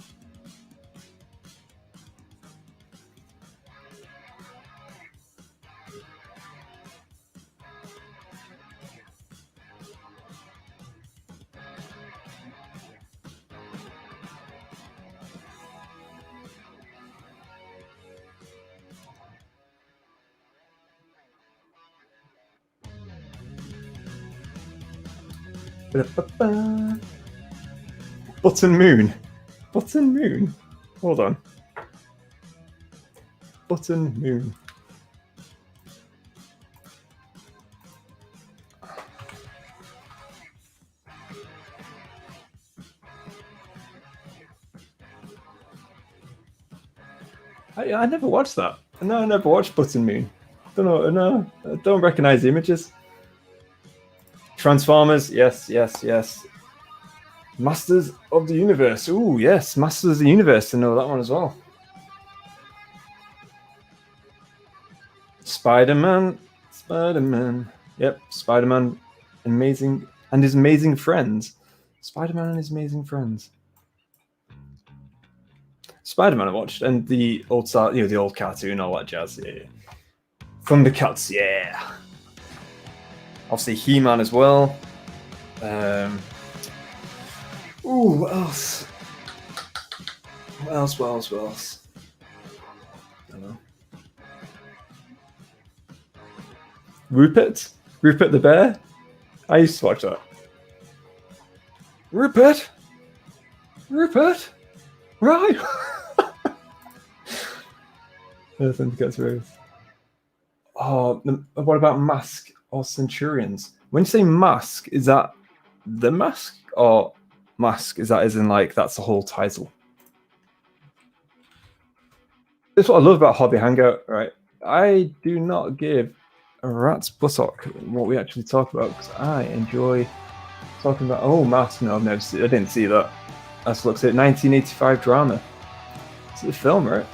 Button Moon. Button Moon. Hold on. Button Moon. I never watched that. No, I never watched Button Moon. Don't know. No, I don't recognize the images. Transformers, yes, yes, yes. Masters of the Universe. Ooh, yes, Masters of the Universe. I know that one as well. Spider-Man. Spider-Man. Yep, Spider-Man. Amazing. And his amazing friends. Spider-Man and His Amazing Friends. Spider-Man I watched, and the old the old cartoon, all that jazz. Yeah. Thundercats, yeah. Obviously He-Man as well. What else? What else? I don't know. Rupert the Bear? I used to watch that. Rupert? Right. Thundercats Rose. Oh, what about Mask or Centurions? When you say Mask, is that the Mask or Mask? Is that as in like that's the whole title? That's what I love about Hobby Hangout, right? I do not give a rat's buttock what we actually talk about because I enjoy talking about. Oh, Mask! No, I didn't see that. Let's look at 1985 drama. It's a film, right?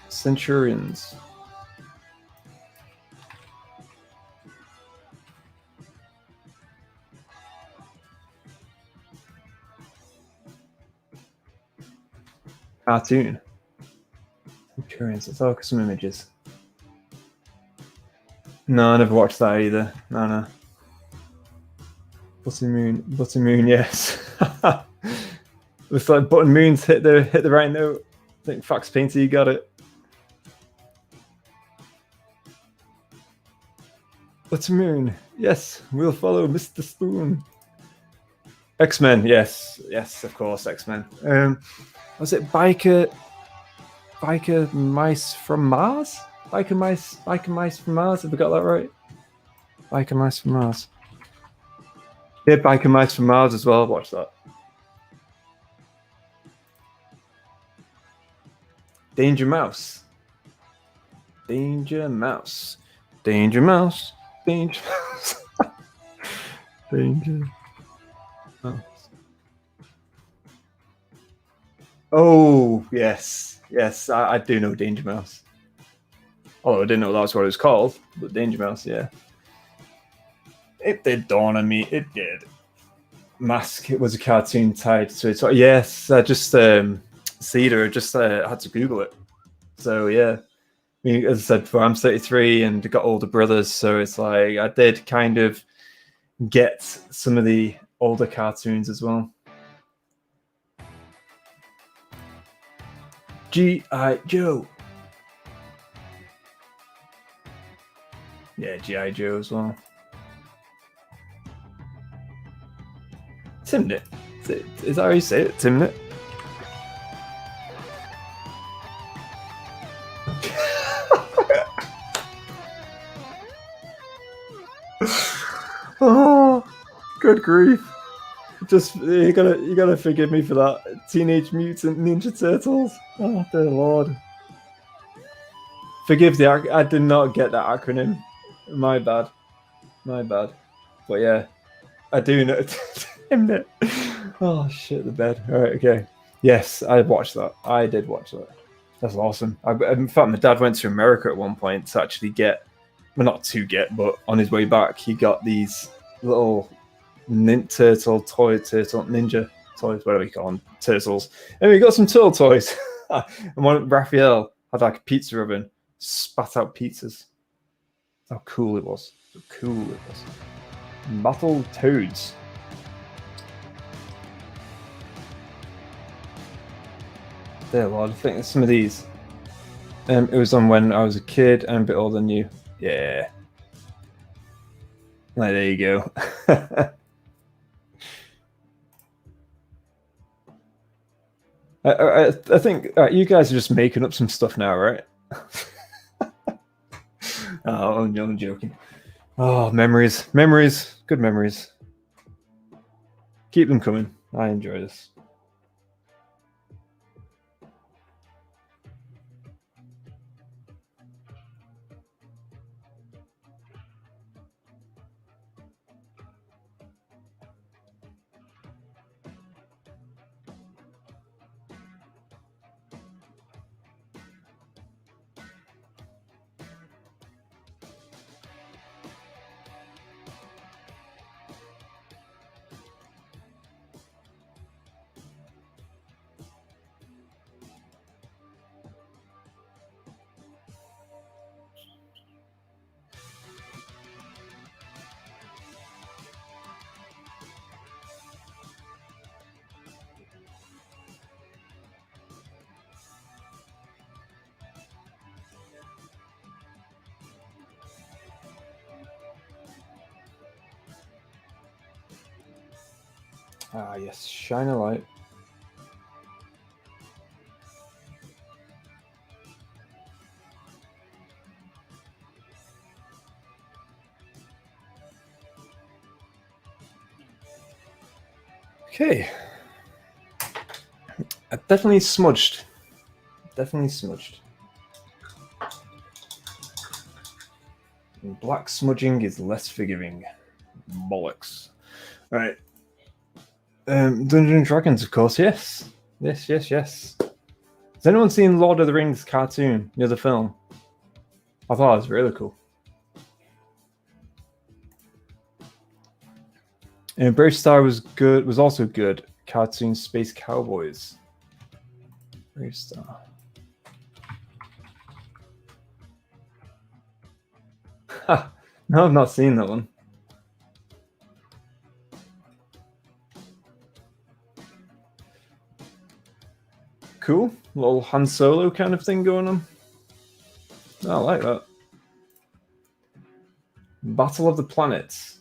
Centurions. Cartoon. Centurions. Let's look at some images. No, I never watched that either. No. Button Moon, yes. Looks like Button Moon's hit the right note. I think Fax Painter, you got it. Button Moon, yes, we'll follow Mr. Spoon. X-Men, yes, of course, X-Men. Was it Biker Mice from Mars? Biker Mice from Mars, have we got that right? Biker Mice from Mars. Yeah, Biker Mice from Mars as well, watch that. Danger Mouse. Danger Mouse. Danger Mouse. Danger Mouse. Danger Mouse. Oh, yes. I do know Danger Mouse. Oh, I didn't know that's what it was called, but Danger Mouse, yeah. It did dawn on me. It did. Mask. It was a cartoon tied to it. Yes, I just Cedar. Just had to Google it. So yeah, I mean, as I said, I'm 33 and got older brothers, so it's like I did kind of get some of the older cartoons as well. G.I. Joe. Yeah, G.I. Joe as well. Timnit. Is that how you say it? Timnit? Oh, good grief. Just you gotta forgive me for that. Teenage Mutant Ninja Turtles. Oh dear Lord. Forgive I did not get that acronym. My bad. But yeah, I do know. Oh shit, the bed. All right, okay. Yes, I watched that. I did watch that. That's awesome. In fact, my dad went to America at one point to actually get, well, not to get, but on his way back, he got these little ninja toys, whatever you call them, turtles. And we got some turtle toys. And one Raphael had like a pizza oven, spat out pizzas. How cool it was. Battle Toads. There, Lord, I think some of these. It was on when I was a kid and a bit older than you. Yeah. Like, there you go. I think you guys are just making up some stuff now, right? Oh, I'm joking. Oh, memories. Good memories. Keep them coming. I enjoy this. Ah, yes, shine a light. Okay. Definitely smudged. Definitely smudged. Black smudging is less forgiving. Bollocks. Right. Dungeons and Dragons, of course, yes. Yes. Has anyone seen Lord of the Rings cartoon, the film? I thought it was really cool. And Brave Star was good. Was also good. Cartoon Space Cowboys. Brave Star. No, I've not seen that one. Cool. Little Han Solo kind of thing going on. I like that. Battle of the Planets.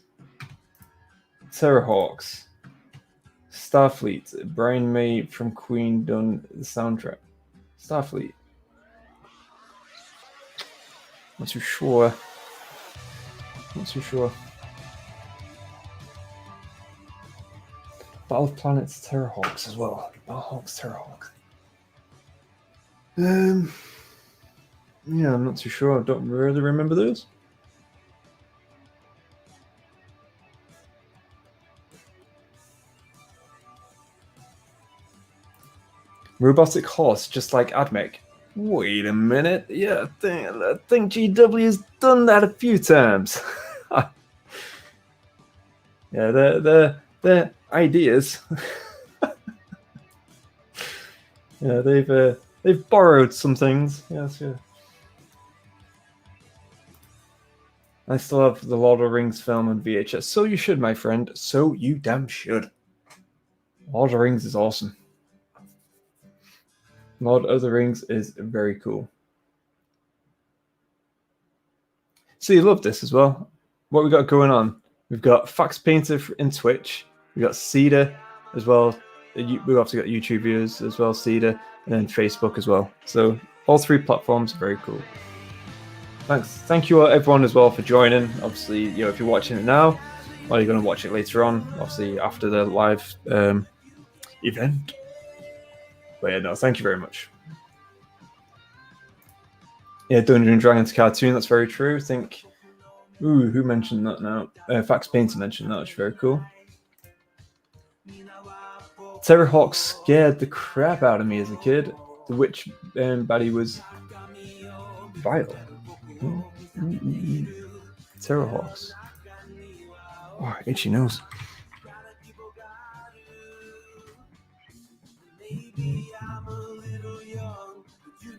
Terrorhawks. Starfleet. Brian May from Queen done the soundtrack. Starfleet. Not too sure. Battle of Planets, Terrorhawks as well. Battlehawks, Terrorhawks. Yeah, I'm not too sure. I don't really remember those. Robotic horse, just like Admech. Wait a minute. Yeah, I think GW has done that a few times. Yeah, they're ideas. Yeah, they've borrowed some things. Yes, yeah. I still have the Lord of the Rings film on VHS. So you should, my friend. So you damn should. Lord of the Rings is awesome. Lord of the Rings is very cool. So you love this as well. What we got going on? We've got Fax Painter in Twitch. We've got Cedar as well. We've also got YouTube viewers as well, Cedar, and then Facebook as well. So all three platforms are very cool. Thanks. Thank you everyone as well for joining. Obviously, if you're watching it now, or you're going to watch it later on, obviously after the live event. But yeah, no, thank you very much. Yeah, Dungeons and Dragons cartoon, that's very true. I think, who mentioned that now? Fax Painter mentioned that, which is very cool. Terrorhawk scared the crap out of me as a kid. The witch baddie was vile. Terrorhawks. Oh, itchy nose.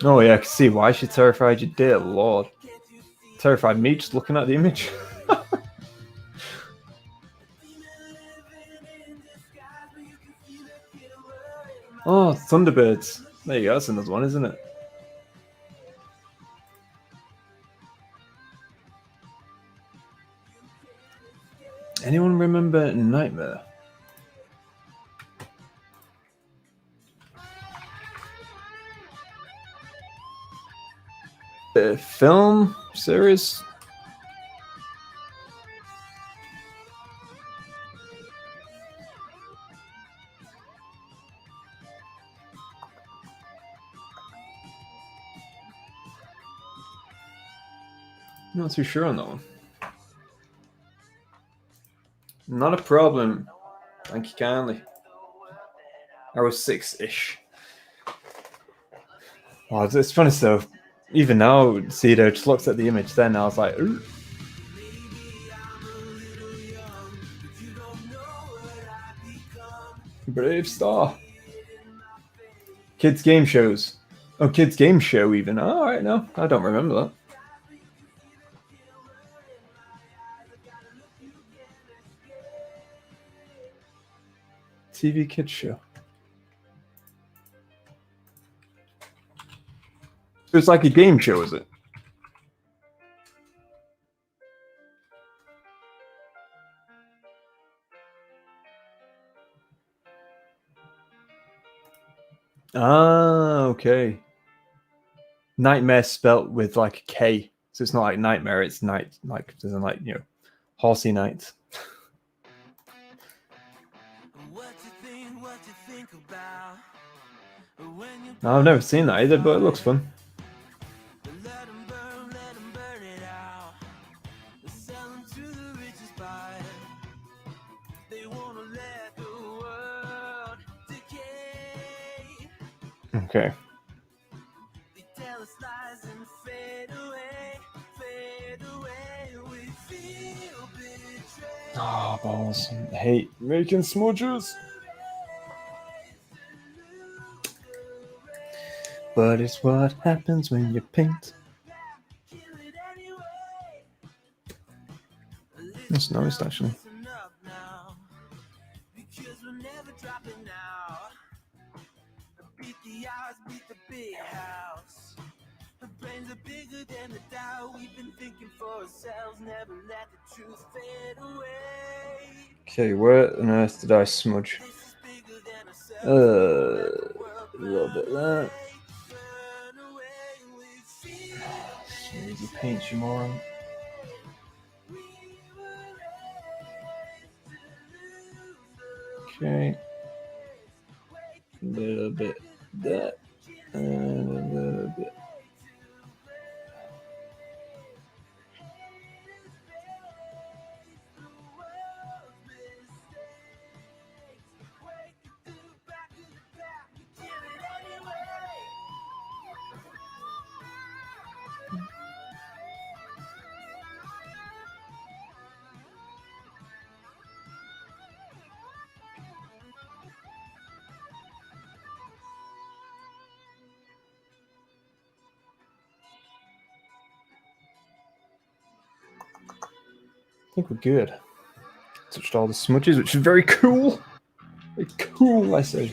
Oh yeah, I can see why she terrified you, dear lord. Terrified me just looking at the image. Oh, Thunderbirds. There you go, that's another one, isn't it? Anyone remember Nightmare? Film series? I'm not too sure on that one. Not a problem. Thank you kindly. I was 6-ish. Oh, it's funny stuff. Even now, Cedar just looks at the image then, I was like, ooh. Brave Star. Kids game shows. Oh, kids game show even. Oh, all right, no, I don't remember that. TV kids show. So it's like a game show, is it? Ah, okay. Nightmare spelt with like a K, so it's not like nightmare. It's night, like as in like horsey night. I've never seen that either, but it looks fun. Okay. Oh, balls. I hate making smudges. But it's what happens when you paint. That's nice, actually. Okay, where on earth did I smudge? A little bit there. Easy paint, you moron. Okay. A little bit there. And a little bit. I think we're good. Touched all the smudges, which is very cool. Very cool, I say.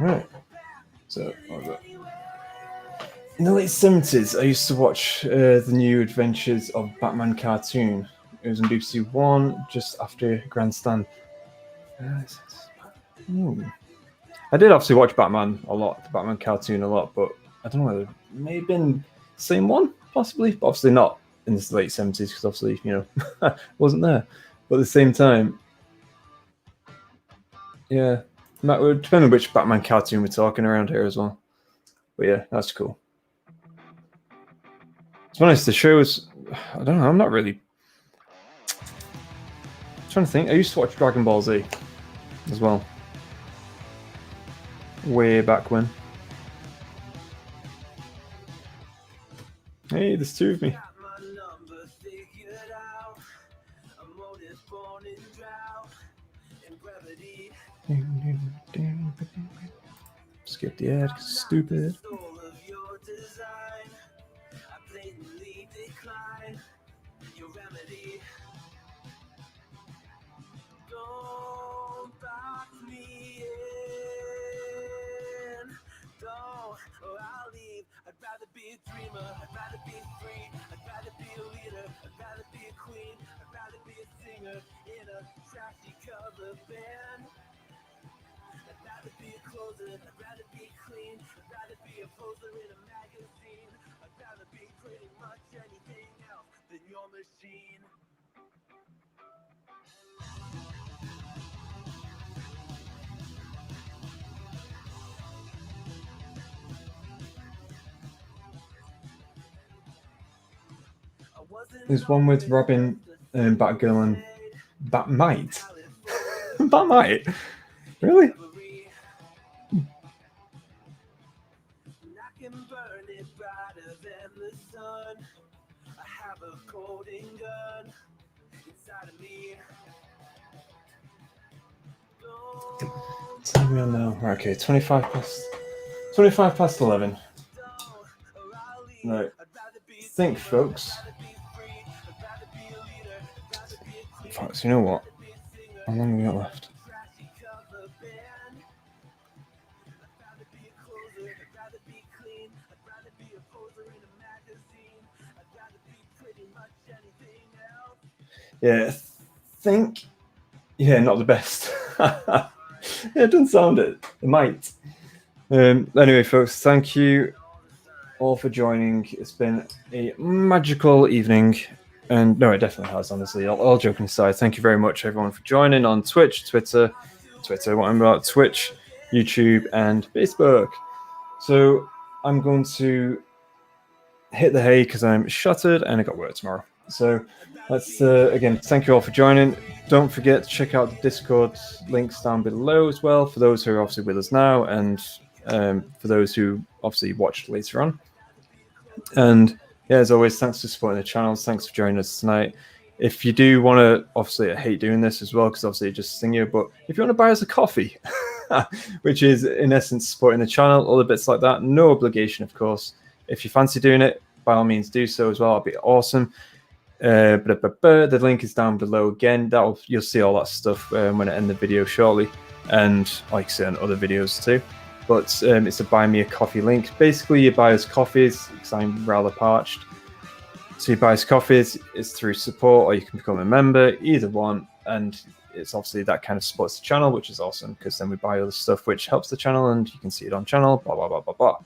Right. So, in the late 70s, I used to watch the new adventures of Batman cartoon. It was on BBC One just after Grandstand. I did obviously watch Batman a lot, the Batman cartoon a lot, but I don't know whether it may have been the same one, possibly. But obviously not in the late 70s, because obviously, wasn't there. But at the same time, yeah, depending on which Batman cartoon we're talking around here as well. But yeah, that's cool. To be honest, the shows, I don't know, I'm not really trying to think. I used to watch Dragon Ball Z as well. Way back when. Hey, there's two of me. Skip the ad, stupid. There's one with Robin and Batgirl and Batmite. Batmite? Really? Tell me on now. Okay, 25 past 11. Right. Think, folks. Folks, you know what? How long have we got left? Yeah, I think, yeah, not the best. It doesn't sound it. It might. Anyway, folks, thank you all for joining. It's been a magical evening. And no, it definitely has, honestly. All joking aside, thank you very much, everyone, for joining on Twitch, Twitter, what I'm about, Twitch, YouTube, and Facebook. So I'm going to hit the hay because I'm shuttered and I got work tomorrow. So let's, again, thank you all for joining. Don't forget to check out the Discord links down below as well for those who are obviously with us now and for those who obviously watched later on. And yeah, as always, thanks for supporting the channels. Thanks for joining us tonight. If you do want to, obviously, I hate doing this as well because obviously it just sting you, but if you want to buy us a coffee, which is in essence supporting the channel, all the bits like that, no obligation, of course. If you fancy doing it, by all means do so as well. It'll be awesome. The link is down below again. You'll see all that stuff when I end the video shortly, and like I said, on other videos too. But it's a buy me a coffee link. Basically, you buy us coffees because I'm rather parched. So you buy us coffees. It's through support, or you can become a member. Either one, and it's obviously that kind of supports the channel, which is awesome because then we buy other stuff which helps the channel, and you can see it on channel. Blah blah blah blah blah.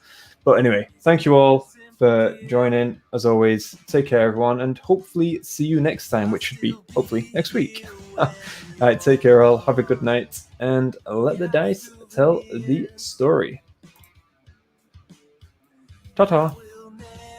But anyway, thank you all for joining. As always, take care, everyone, and hopefully see you next time, which should be hopefully next week. All right, take care, all. Have a good night, and let the dice tell the story. Ta-ta.